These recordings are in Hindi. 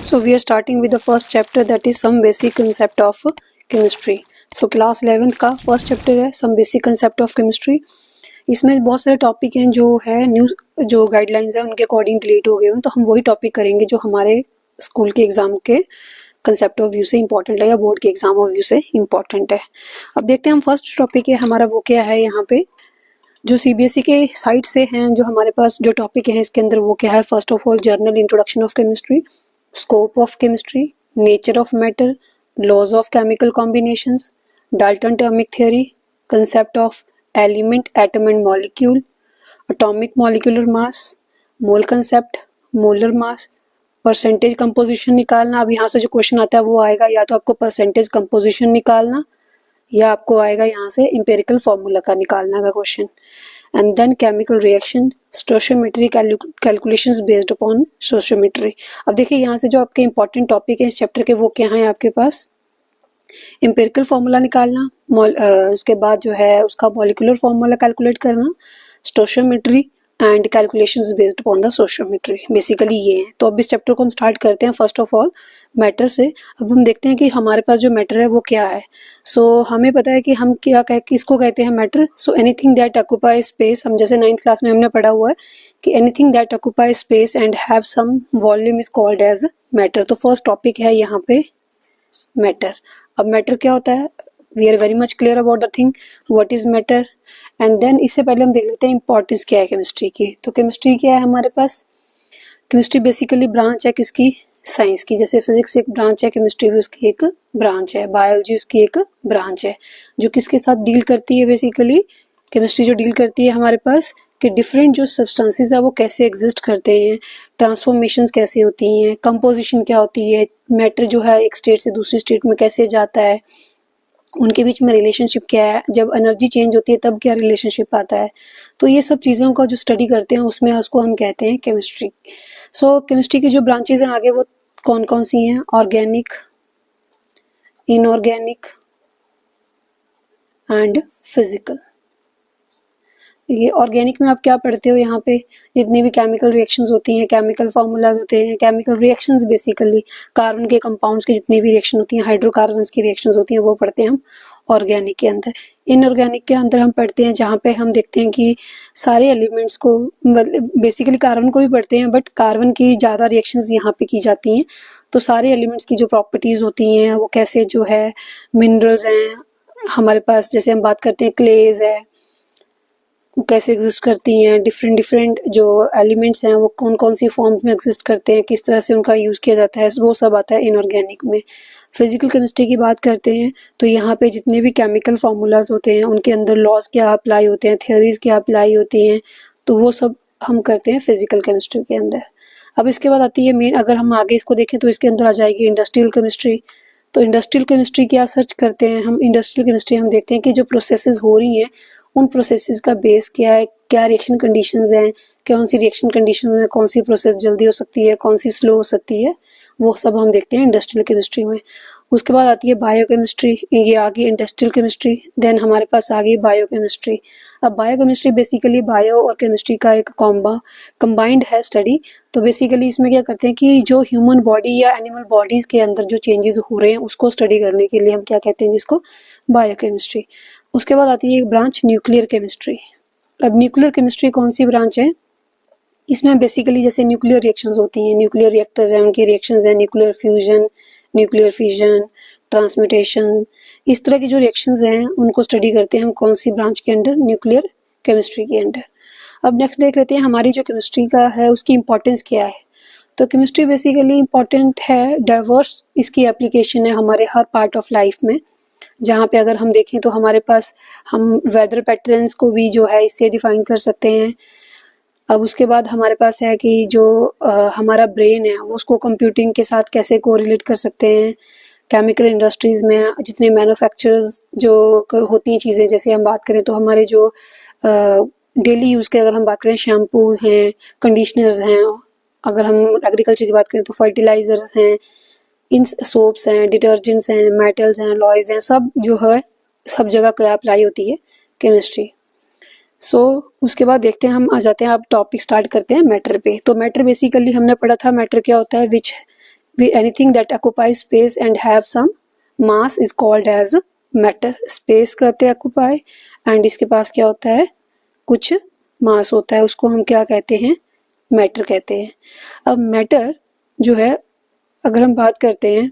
So we are starting with the first chapter, that is some basic concept of chemistry. So class 11th का फर्स्ट चैप्टर है some basic concept of chemistry. इसमें बहुत सारे टॉपिक हैं जो है न्यू जो गाइडलाइंस है उनके अकॉर्डिंग डिलीट हो गए हैं, तो हम वही टॉपिक करेंगे जो हमारे स्कूल के एग्जाम के कंसेप्ट ऑफ व्यू से इंपॉर्टेंट है या बोर्ड के एग्जाम ऑफ व्यू से इंपॉर्टेंट है. अब देखते हैं हम फर्स्ट टॉपिक है हमारा वो क्या है. यहाँ पे जो सीबीएसई के साइट से हैं जो हमारे पास जो टॉपिक है इसके अंदर वो क्या है. First of all general introduction of chemistry, scope of chemistry, nature of matter, laws of chemical combinations, Dalton atomic theory, concept of element, atom and molecule, atomic molecular mass, mole concept, molar mass, percentage composition निकालना. अब यहाँ से जो क्वेश्चन आता है वो आएगा या तो आपको परसेंटेज कंपोजिशन निकालना या आपको आएगा यहाँ से एम्पिरिकल फॉर्मूला का निकालना का question. And then chemical reaction, stoichiometry calculations based upon stoichiometry. अब देखिए यहाँ से जो आपके इंपॉर्टेंट टॉपिक है इस चैप्टर के वो क्या है आपके पास. एम्पिरिकल फॉर्मूला निकालना, उसके बाद जो है उसका मॉलिक्यूलर फॉर्मूला कैलकुलेट करना, stoichiometry and calculations based upon the stoichiometry. Basically ये है. तो अब इस चैप्टर को हम स्टार्ट करते हैं फर्स्ट ऑफ ऑल मैटर से. अब हम देखते हैं कि हमारे पास जो मैटर है वो क्या है. हमें पता है कि हम क्या किसको कहते हैं matter. Anything that occupy space, हम जैसे 9th क्लास में हमने पढ़ा हुआ है कि anything that occupy space and have some volume is called as matter. तो फर्स्ट टॉपिक है यहाँ पे मैटर. अब मैटर क्या होता है, we are very much clear about the thing what is matter. And then इससे पहले हम देख लेते हैं इंपॉर्टेंस क्या है केमिस्ट्री की. तो केमिस्ट्री क्या है हमारे पास. केमिस्ट्री बेसिकली ब्रांच है किसकी, साइंस की. जैसे फिजिक्स एक ब्रांच है, केमिस्ट्री भी उसकी एक ब्रांच है, बायोलॉजी उसकी एक ब्रांच है जो किसके साथ डील करती है. बेसिकली केमिस्ट्री जो डील करती है हमारे पास कि डिफरेंट जो सब्सटेंसेस है वो कैसे एग्जिस्ट करते हैं, ट्रांसफॉर्मेशंस कैसे होती हैं, कंपोजिशन क्या होती है, मैटर जो है एक स्टेट से दूसरी स्टेट में कैसे जाता है, उनके बीच में रिलेशनशिप क्या है, जब एनर्जी चेंज होती है तब क्या रिलेशनशिप आता है. तो ये सब चीज़ों का जो स्टडी करते हैं उसमें उसको हम कहते हैं केमिस्ट्री. केमिस्ट्री की जो ब्रांचेज हैं आगे वो कौन कौन सी हैं. Organic, inorganic and physical. ये ऑर्गेनिक में आप क्या पढ़ते हो, यहाँ पे जितनी भी केमिकल रिएक्शंस होती हैं, केमिकल फार्मूलाज होते हैं, केमिकल रिएक्शंस बेसिकली कार्बन के कंपाउंड्स की जितनी भी रिएक्शन होती हैं, हाइड्रोकार्बन्स की रिएक्शंस होती हैं वो पढ़ते हैं हम ऑर्गेनिक के अंदर. इनऑर्गेनिक के अंदर हम पढ़ते हैं जहाँ पे हम देखते हैं कि सारे एलिमेंट्स को बेसिकली कार्बन को भी पढ़ते हैं बट कार्बन की ज़्यादा रिएक्शंस यहाँ पे की जाती हैं. तो सारे एलिमेंट्स की जो प्रॉपर्टीज़ होती हैं वो कैसे जो है, मिनरल्स हैं हमारे पास, जैसे हम बात करते हैं क्लेज है कैसे एग्जिस्ट करती हैं, डिफरेंट जो एलिमेंट्स हैं वो कौन कौन सी फॉर्म्स में एग्जिस्ट करते हैं, किस तरह से उनका यूज़ किया जाता है, वो सब आता है इनऑर्गेनिक में. फिजिकल केमिस्ट्री की बात करते हैं तो यहाँ पे जितने भी केमिकल फार्मूलाज होते हैं उनके अंदर लॉज क्या अप्लाई होते हैं, थियोरीज क्या अप्लाई होती हैं, तो वो सब हम करते हैं फिजिकल केमिस्ट्री के अंदर. अब इसके बाद आती है मेन, अगर हम आगे इसको देखें तो इसके अंदर आ जाएगी इंडस्ट्रियल केमिस्ट्री. तो इंडस्ट्रियल केमिस्ट्री क्या सर्च करते हैं हम. इंडस्ट्रियल केमिस्ट्री हम देखते हैं कि जो प्रोसेसेस हो रही हैं उन प्रोसेसेस का बेस क्या है, क्या रिएक्शन कंडीशंस हैं, कौन सी रिएक्शन कंडीशन में कौन सी प्रोसेस जल्दी हो सकती है, कौन सी स्लो हो सकती है, वो सब हम देखते हैं इंडस्ट्रियल केमिस्ट्री में. उसके बाद आती है बायोकेमिस्ट्री, ये आ गई इंडस्ट्रियल केमिस्ट्री. देन हमारे पास आ गई बायोकेमिस्ट्री. अब बायोकेमिस्ट्री बेसिकली बायो और केमिस्ट्री का एक कंबाइंड है स्टडी. तो बेसिकली इसमें क्या करते हैं कि जो ह्यूमन बॉडी या एनिमल बॉडीज के अंदर जो चेंजेस हो रहे हैं उसको स्टडी करने के लिए हम क्या कहते हैं जिसको बायोकेमिस्ट्री. उसके बाद आती है एक ब्रांच न्यूक्लियर केमिस्ट्री. अब न्यूक्लियर केमिस्ट्री कौन सी ब्रांच है, इसमें बेसिकली जैसे न्यूक्लियर रिएक्शंस होती हैं, न्यूक्लियर रिएक्टर्स हैं, उनकी रिएक्शंस हैं, nuclear fusion, nuclear fission, transmutation, इस तरह की जो रिएक्शंस हैं उनको स्टडी करते हैं हम कौन सी ब्रांच के अंडर, न्यूक्लियर केमिस्ट्री के अंडर. अब नेक्स्ट देख लेते हैं हमारी जो केमिस्ट्री का है उसकी इंपॉर्टेंस क्या है. तो केमिस्ट्री बेसिकली इंपॉर्टेंट है, डाइवर्स इसकी एप्लीकेशन है हमारे हर पार्ट ऑफ लाइफ में. जहाँ पे अगर हम देखें तो हमारे पास हम वेदर पैटर्न्स को भी जो है इससे डिफाइन कर सकते हैं. अब उसके बाद हमारे पास है कि जो हमारा ब्रेन है वो उसको कंप्यूटिंग के साथ कैसे कोरिलेट कर सकते हैं. केमिकल इंडस्ट्रीज में जितने मैन्युफैक्चरर्स जो होती हैं चीज़ें, जैसे हम बात करें तो हमारे जो डेली यूज़ के अगर हम बात करें शैम्पू हैं, कंडीशनर्स हैं, अगर हम एग्रीकल्चर की बात करें तो फर्टिलाइजर्स हैं, इन सोप्स हैं, डिटर्जेंट्स हैं, मेटल्स हैं, लॉयज हैं, सब जो है सब जगह क्या अप्लाई होती है केमिस्ट्री. उसके बाद देखते हैं हम आ जाते हैं, अब टॉपिक स्टार्ट करते हैं मैटर पे. तो मैटर बेसिकली हमने पढ़ा था मैटर क्या होता है, विच anything that occupies space and have some mass is called as matter. Space करते हैं ऑक्यूपाई एंड इसके पास क्या होता है, कुछ मास होता है, उसको हम क्या कहते हैं, मैटर कहते हैं. अब मैटर जो है अगर हम बात करते हैं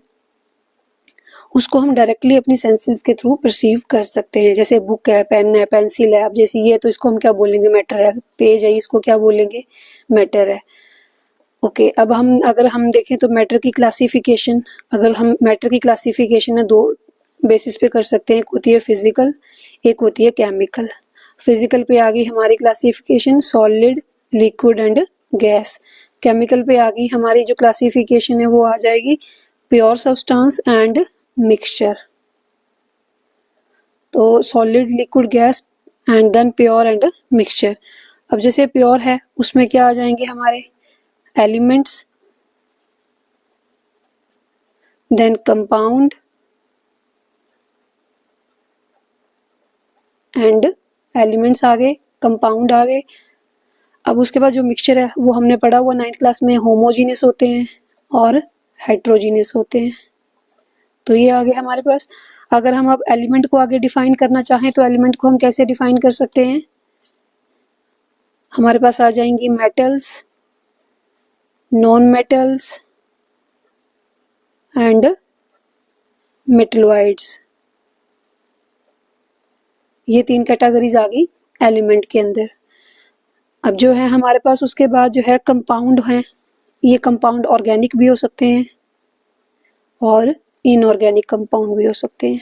उसको हम डायरेक्टली अपनी सेंसेस के थ्रू परसीव कर सकते हैं. जैसे बुक है, पेन है, पेंसिल है, अब जैसे ये तो इसको हम क्या बोलेंगे, मैटर है. पेज है, इसको क्या बोलेंगे, मैटर है. ओके अब अगर हम देखें तो मैटर की क्लासिफिकेशन, अगर हम मैटर की क्लासिफिकेशन है दो बेसिस पे कर सकते हैं. एक होती है फिजिकल, एक होती है केमिकल. फिजिकल पे आ गई हमारी classification solid, liquid and gas. Chemical पे आ गई हमारी जो क्लासिफिकेशन है वो आ जाएगी प्योर सब्सटेंस एंड मिक्सचर. तो solid, liquid, gas and then pure and mixture. अब जैसे प्योर है उसमें क्या आ जाएंगे हमारे elements, then compound and elements आ गए, कंपाउंड आ गए. अब उसके बाद जो मिक्सचर है वो हमने पढ़ा हुआ 9th क्लास में, होमोजीनियस होते हैं और हेट्रोजीनियस होते हैं. तो ये आ गए हमारे पास. अगर हम अब एलिमेंट को आगे डिफाइन करना चाहें तो एलिमेंट को हम कैसे डिफाइन कर सकते हैं, हमारे पास आ जाएंगी metals, non metals and metalloids. ये 3 कैटेगरीज आ गई एलिमेंट के अंदर. अब जो है हमारे पास उसके बाद जो है कंपाउंड हैं. ये कंपाउंड ऑर्गेनिक भी हो सकते हैं और इनऑर्गेनिक कंपाउंड भी हो सकते हैं.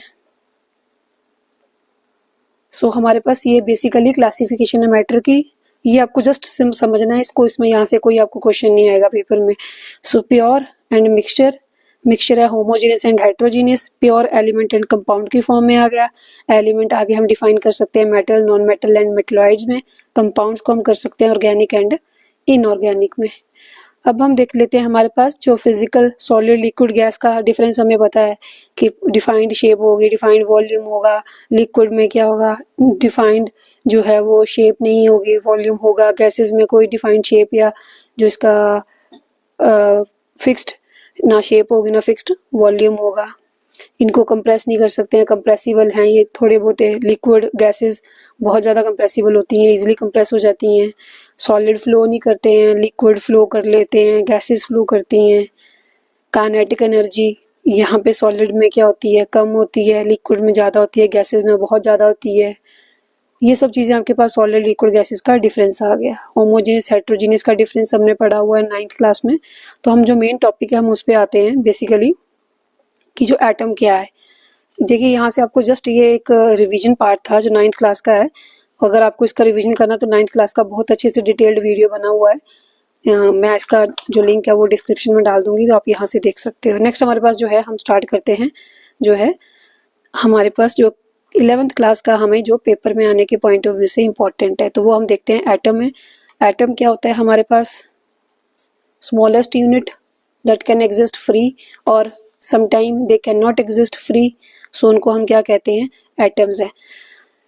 सो हमारे पास ये बेसिकली क्लासिफिकेशन है मैटर की. ये आपको जस्ट समझना है इसको, इसमें यहाँ से कोई आपको क्वेश्चन नहीं आएगा पेपर में. So pure and mixture, mixture है homogeneous and heterogeneous. Pure element and compound की फॉर्म में आ गया. एलिमेंट आगे हम डिफाइन कर सकते हैं metal, non metal and metalloids में. कंपाउंड्स को हम कर सकते हैं ऑर्गेनिक एंड इनऑर्गेनिक में. अब हम देख लेते हैं हमारे पास जो फिजिकल सॉलिड, लिक्विड, गैस का डिफरेंस हमें पता है कि डिफाइंड शेप होगी, डिफाइंड वॉल्यूम होगा. लिक्विड में क्या होगा, डिफाइंड जो है वो शेप नहीं होगी, वॉल्यूम होगा. गैसेस में कोई डिफाइंड शेप या जो इसका फिक्स्ड ना शेप होगी ना फिक्स्ड वॉल्यूम होगा. इनको कंप्रेस नहीं कर सकते हैं, कंप्रेसिबल हैं ये थोड़े बहुत. लिक्विड गैसेस बहुत ज़्यादा कंप्रेसिबल होती हैं, इजीली कंप्रेस हो जाती हैं. सॉलिड फ्लो नहीं करते हैं, लिक्विड फ्लो कर लेते हैं, गैसेस फ्लो करती हैं. काइनेटिक एनर्जी यहाँ पे सॉलिड में क्या होती है, कम होती है, लिक्विड में ज़्यादा होती है, गैसेस में बहुत ज़्यादा होती है. ये सब चीज़ें आपके पास सॉलिड, लिक्विड, गैसेस का डिफरेंस आ गया. होमोजीनियस, हेट्रोजीनियस का डिफरेंस हमने पढ़ा हुआ है 9th क्लास में. तो हम जो मेन टॉपिक है हम उस पर आते हैं बेसिकली कि जो एटम क्या है. देखिए यहाँ से आपको जस्ट ये एक रिवीजन पार्ट था जो 9th क्लास का है. अगर आपको इसका रिवीजन करना तो 9th क्लास का बहुत अच्छे से डिटेल्ड वीडियो बना हुआ है. मैं इसका जो लिंक है वो डिस्क्रिप्शन में डाल दूंगी, तो आप यहाँ से देख सकते हो. नेक्स्ट हमारे पास जो है हम स्टार्ट करते हैं, जो है हमारे पास जो 11th क्लास का हमें जो पेपर में आने के पॉइंट ऑफ व्यू से इम्पोर्टेंट है, तो वो हम देखते हैं एटम में. एटम क्या होता है हमारे पास, smallest unit that can exist free और sometime they can not exist free. So उनको हम क्या कहते हैं, एटम्स है.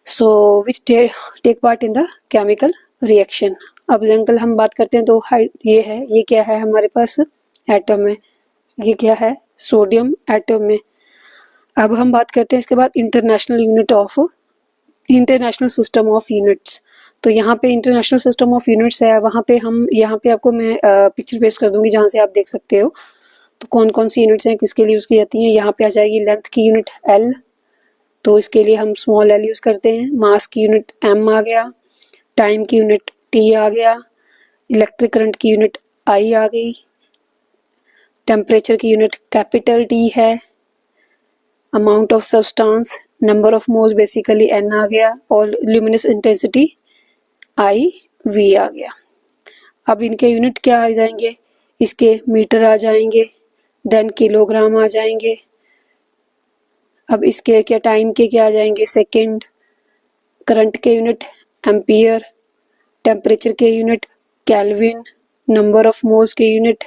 So which take part in the chemical reaction. अब एग्जाम्पल हम बात करते हैं तो ये है, ये क्या है हमारे पास, एटम है. ये क्या है, सोडियम एटम में. अब हम बात करते हैं इसके बाद international unit of, international system of units. तो यहाँ पे इंटरनेशनल सिस्टम ऑफ यूनिट्स है. वहाँ पे हम, यहाँ पे आपको मैं पिक्चर पेस्ट कर दूंगी जहाँ से आप देख सकते हो तो कौन कौन सी यूनिट्स हैं, किसके लिए यूज़ की जाती हैं. यहाँ पे आ जाएगी लेंथ की यूनिट एल, तो इसके लिए हम स्मॉल एल यूज़ करते हैं. मास की यूनिट एम आ गया. टाइम की यूनिट टी आ गया. इलेक्ट्रिक करंट की यूनिट आई आ गई. टेम्परेचर की यूनिट कैपिटल टी है. Amount of substance, number of moles basically N आ गया. और ल्यूमिनस इंटेंसिटी आई वी आ गया. अब इनके यूनिट क्या आ जाएंगे, इसके मीटर आ जाएंगे, देन किलोग्राम आ जाएंगे. अब इसके क्या टाइम के क्या आ जाएंगे, सेकंड. करंट के यूनिट एम्पियर. टेम्परेचर के unit kelvin. Number of moles के यूनिट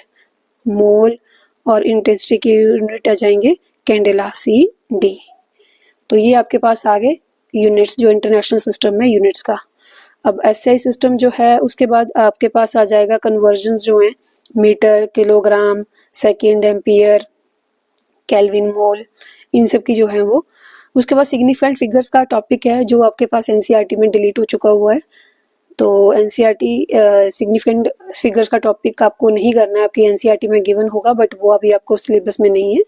मोल. और इंटेंसिटी के यूनिट आ जाएंगे कैंडेला, सी डी. तो ये आपके पास आ गए यूनिट्स जो इंटरनेशनल सिस्टम में यूनिट्स का. अब एसआई सिस्टम जो है उसके बाद आपके पास आ जाएगा कन्वर्जन्स जो हैं, metre, kilogram, second, ampere, kelvin, mole, इन सब की जो है वो। उसके बाद सिग्निफिकेंट फिगर्स का टॉपिक है जो आपके पास एनसीईआरटी में डिलीट हो चुका हुआ है। तो एनसीईआरटी सिग्निफिकेंट फिगर्स का टॉपिक आपको नहीं करना है, आपकी एनसीईआरटी में गिवन होगा, बट वो अभी आपको सिलेबस में नहीं है।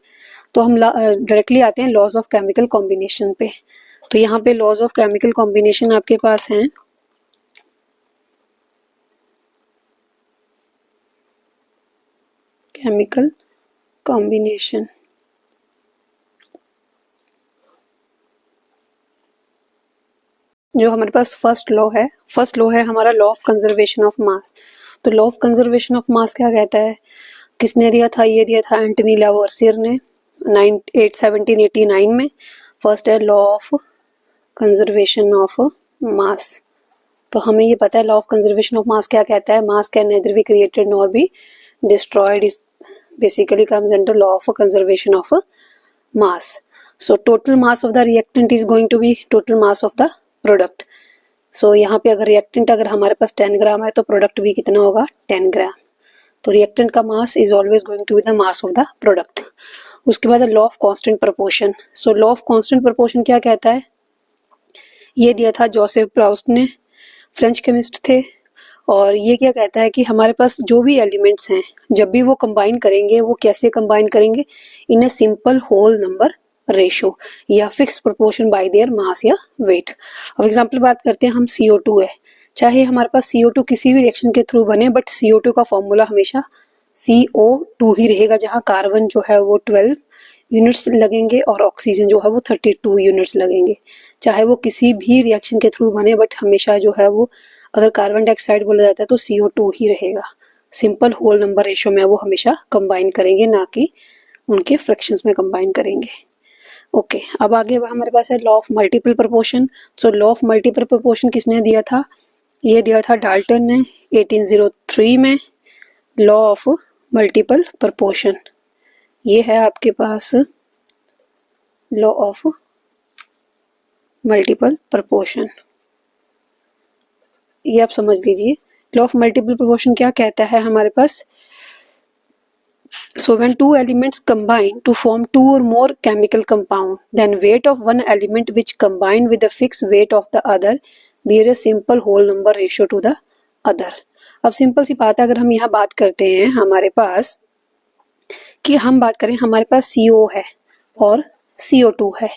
तो हम डायरेक्टली आते हैं लॉज ऑफ केमिकल कॉम्बिनेशन पे। तो यहाँ पे लॉज ऑफ केमिकल कॉम्बिनेशन आपके पास हैं। केमिकल कॉम्बिनेशन, जो हमारे पास फर्स्ट लॉ है हमारा law of conservation of mass. तो law of conservation of mass क्या कहता है, किसने दिया था, ये दिया था एंटनी लावोसियर ने 1789 में। फर्स्ट है law of conservation of mass. तो हमें ये पता है law of conservation of mass क्या कहता है, मास can nether be created nor be destroyed, is basically comes under law of conservation of mass. So total mass of the reactant is going to be total mass of the product. So यहाँ पे अगर रिएक्टेंट अगर हमारे पास 10 ग्राम है तो प्रोडक्ट भी कितना होगा 10 ग्राम. तो रिएक्टेंट का mass is always going to be the mass of the product. उसके बाद law of constant proportion. So law of constant proportion क्या कहता है, ये दिया था जोसेफ प्राउस्ट ने, फ्रेंच केमिस्ट थे. और ये क्या कहता है कि हमारे पास जो भी एलिमेंट्स हैं जब भी वो कंबाइन करेंगे वो कैसे कंबाइन करेंगे, in a simple whole number ratio या fix proportion by their mass या वेट. अब एग्जांपल बात करते हैं हम, CO2 है, चाहे हमारे पास CO2 किसी भी रिएक्शन के थ्रू बने बट CO2 का फॉर्मूला हमेशा CO2 ही रहेगा, जहां कार्बन जो है वो 12 यूनिट्स लगेंगे और ऑक्सीजन जो है वो 32 यूनिट्स लगेंगे. चाहे वो किसी भी रिएक्शन के थ्रू बने बट हमेशा जो है वो अगर कार्बन डाइऑक्साइड बोला जाता है तो CO2 ही रहेगा. सिंपल होल नंबर रेशो में वो हमेशा कंबाइन करेंगे, ना कि उनके फ्रैक्शंस में कंबाइन करेंगे. ओके, अब आगे हमारे पास है law of multiple proportion. So law of multiple proportion किसने दिया था, ये दिया था डाल्टन ने 1803 में. लॉ ऑफ मल्टीपल प्रोपोर्शन ये है आपके पास लॉ ऑफ मल्टीपल प्रोपोर्शन, ये आप समझ लीजिए. लॉ ऑफ मल्टीपल प्रोपोर्शन क्या कहता है हमारे पास, so when two elements combine to form two or more chemical compound, then weight of one element which combine with the fixed weight of the other bear a simple whole number ratio to the other. अब सिंपल सी बात है, अगर हम यहाँ बात करते हैं हमारे पास कि हम बात करें हमारे पास CO है और CO2 है,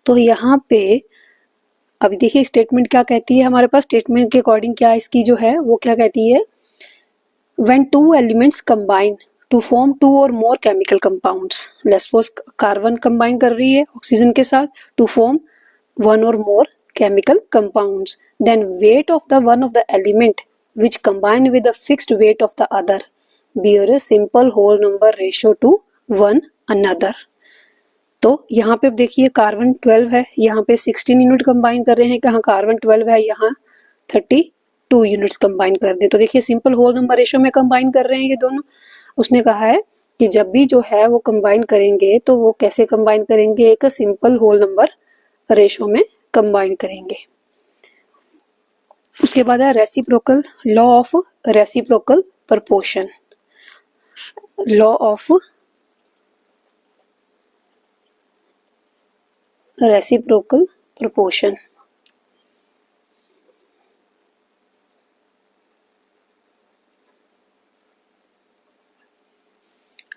तो यहाँ पे अभी देखिए स्टेटमेंट क्या कहती है हमारे पास, स्टेटमेंट के अकॉर्डिंग क्या इसकी जो है वो क्या कहती है, when two elements combine to form two or more chemical compounds, let's suppose carbon combine कर रही है ऑक्सीजन के साथ to form one or more chemical compounds, then weight of the one of the element which combine with the fixed weight of the other bear a simple whole number ratio to one another. तो यहाँ पे देखिए कार्बन 12 है, यहाँ पे 16 यूनिट कंबाइन कर रहे हैं, कहाँ कार्बन 12 है, यहाँ 32 यूनिट्स कंबाइन कर रहे हैं. तो देखिए सिंपल होल नंबर रेशियो में कंबाइन कर रहे हैं ये दोनों. उसने कहा है कि जब भी जो है वो कंबाइन करेंगे तो वो कैसे कंबाइन करेंगे, एक सिंपल होल नंबर रेशियो में कंबाइन करेंगे. उसके बाद है reciprocal, law of reciprocal proportion. Law of reciprocal proportion,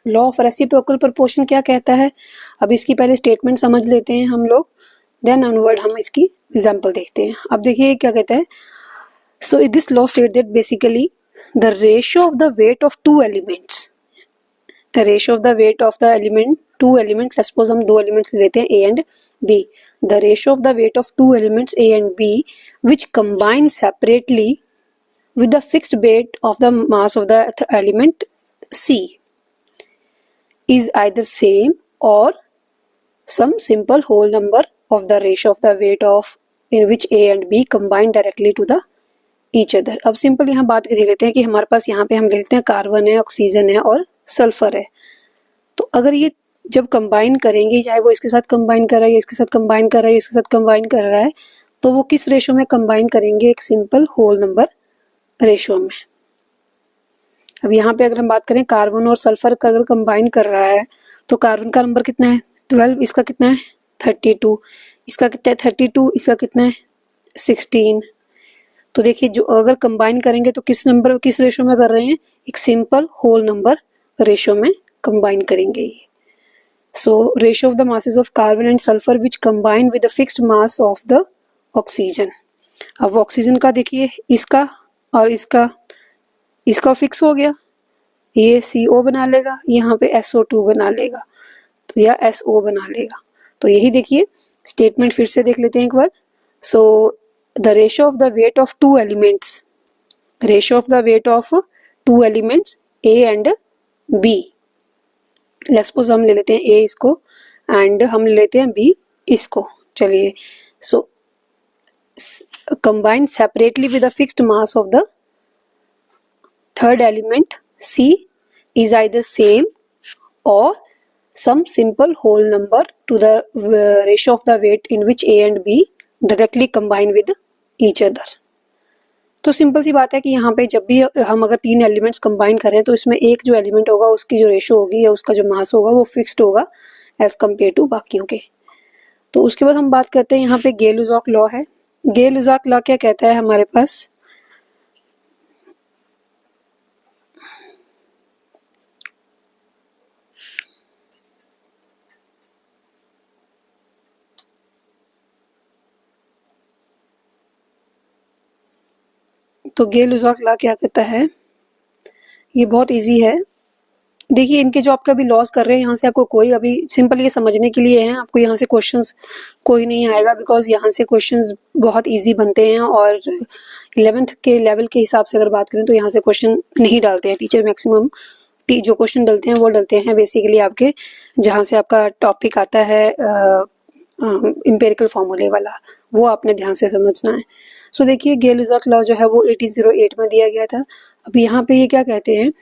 law of reciprocal proportion क्या कहता है, अब इसकी पहले स्टेटमेंट समझ लेते हैं हम लोग, देन ऑनवर्ड हम इसकी एग्जांपल देखते हैं. अब देखिए क्या कहता है, so this law state that basically the ratio of the weight of two elements, ratio of the weight of the element two elements, suppose हम दो एलिमेंट्स लेते हैं A and B, the ratio of the weight of two elements A and B which combine separately with the fixed weight of the mass of the element C is either same or some simple whole number of the ratio of the weight of in which A and B combine directly to the each other. अब सिंपल यहाँ बात कर लेते हैं कि हमारे पास यहाँ पे हम ले लेते हैं कार्बन है, ऑक्सीजन है और सल्फर है. तो अगर ये जब कंबाइन करेंगे, चाहे वो इसके साथ कंबाइन कर रहा है, इसके साथ कंबाइन कर रहा है, इसके साथ कंबाइन कर रहा है, तो वो किस रेशो में कंबाइन करेंगे, एक सिंपल होल नंबर रेशो में. अब यहाँ पे अगर हम बात करें कार्बन और सल्फर का अगर कंबाइन कर रहा है तो कार्बन का नंबर कितना है 12, इसका कितना है 32, इसका कितना है 32, इसका कितना है 16। तो देखिए जो अगर कंबाइन करेंगे तो किस रेशो में कर रहे हैं, एक सिंपल होल नंबर रेशो में कंबाइन करेंगे। So ratio of the masses of carbon and sulphur which combine with the fixed mass of the oxygen. अब ऑक्सीजन का देखिए इसका और इसका फिक्स हो गया, ये CO बना लेगा, यहाँ पे SO2 बना लेगा तो या SO बना लेगा। तो यही देखिए स्टेटमेंट फिर से देख लेते हैं एक बार। So the ratio of the weight of two elements, ratio of the weight of two elements A and B, let's suppose हम ले लेते हैं A इसको एंड हम ले लेते हैं B इसको। चलिए so combine separately with the fixed mass of the third element C is either same or some simple whole number to the ratio of the weight in which A and B directly combine with each other। तो सिंपल सी बात है कि यहाँ पे जब भी हम अगर तीन एलिमेंट्स कंबाइन करें तो इसमें एक जो एलिमेंट होगा उसकी जो रेशो होगी या उसका जो मास होगा वो फिक्स्ड होगा एज कम्पेयर टू बाकियों के। तो उसके बाद हम बात करते हैं यहाँ पे गेल-लुसाक लॉ है। गेल-लुसाक लॉ क्या कहता है हमारे पास, तो गेल-लुसाक लॉ क्या कहता है, ये बहुत इजी है। देखिए इनके जो आपका अभी लॉस कर रहे हैं यहाँ से आपको कोई अभी सिंपल ये समझने के लिए है, आपको यहाँ से क्वेश्चंस कोई नहीं आएगा बिकॉज यहाँ से क्वेश्चंस बहुत इजी बनते हैं और 11th के लेवल के हिसाब से अगर बात करें तो यहाँ से क्वेश्चन नहीं डालते हैं टीचर, मैक्सिमम जो क्वेश्चन डलते हैं वो डलते हैं बेसिकली आपके जहाँ से आपका टॉपिक आता है एम्पिरिकल फॉर्मूले वाला, वो आपने ध्यान से समझना है। सो देखिए गेल-लुसाक लॉ जो है वो 1808 में दिया गया था। अब यहाँ पे ये क्या कहते हैं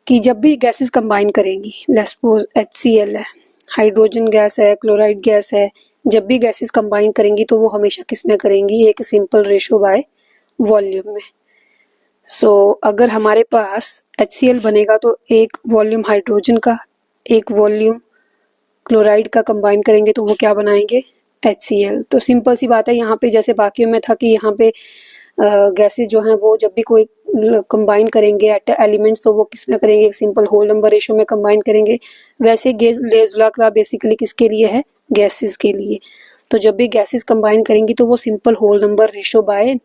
कि जब भी गैसेस कंबाइन करेंगी, लेट्स सपोज HCl है, हाइड्रोजन गैस है, क्लोराइड गैस है, जब भी गैसेस कंबाइन करेंगी तो वो हमेशा किस में करेंगी, एक सिंपल रेशो बाय वॉल्यूम में। सो अगर हमारे पास HCl बनेगा तो एक वॉल्यूम हाइड्रोजन का, एक वॉल्यूम क्लोराइड का कंबाइन करेंगे तो वो क्या बनाएंगे, HCl। तो सिंपल सी बात है, यहाँ पे जैसे बाकियों में था कि यहाँ पे गैसेस जो हैं वो जब भी कोई कंबाइन करेंगे एलिमेंट्स तो वो किस में करेंगे, एक सिंपल होल नंबर रेशो में कंबाइन करेंगे। वैसे गेल-लुसाक लॉ बेसिकली किसके लिए है, गैसेस के लिए। तो जब भी गैसेस कंबाइन करेंगी तो वो simple whole number ratio by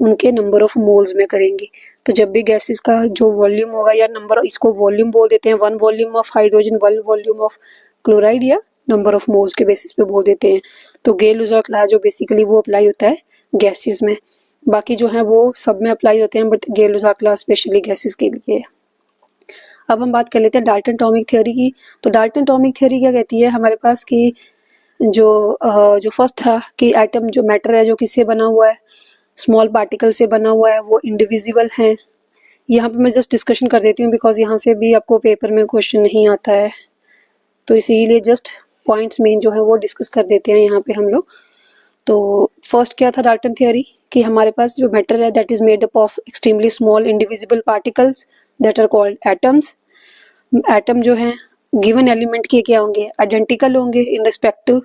उनके नंबर ऑफ मोल्स में करेंगी। तो जब भी गैसेस का जो वॉल्यूम होगा या नंबर, इसको वॉल्यूम बोल देते हैं, 1 volume of hydrogen, 1 volume of chloride, या नंबर ऑफ मोल्स के बेसिस पे बोल देते हैं। तो गेल-लुसाक लॉ जो बेसिकली वो अप्लाई होता है गैसेस में, बाकी जो है वो सब में अप्लाई होते हैं बट गेल-लुसाक लॉ स्पेशली गैसेस के लिए। अब हम बात कर लेते हैं डाल्टन एटॉमिक थ्योरी की। तो डाल्टन एटॉमिक थ्योरी क्या कहती है हमारे पास कि जो फर्स्ट था कि एटम जो मैटर है जो किससे बना हुआ है, स्मॉल पार्टिकल से बना हुआ है, वो इंडिविजिबल है। यहाँ पे मैं जस्ट डिस्कशन कर देती हूँ बिकॉज यहाँ से भी आपको पेपर में क्वेश्चन नहीं आता है, तो इसीलिए जस्ट पॉइंट्स मेन जो है वो डिस्कस कर देते हैं यहाँ पे हम लोग। तो फर्स्ट क्या था डाल्टन थ्योरी कि हमारे पास जो मैटर है that is made up of extremely small indivisible particles that are called atoms. Atom जो है गिवन एलिमेंट के क्या होंगे, आइडेंटिकल होंगे in respect to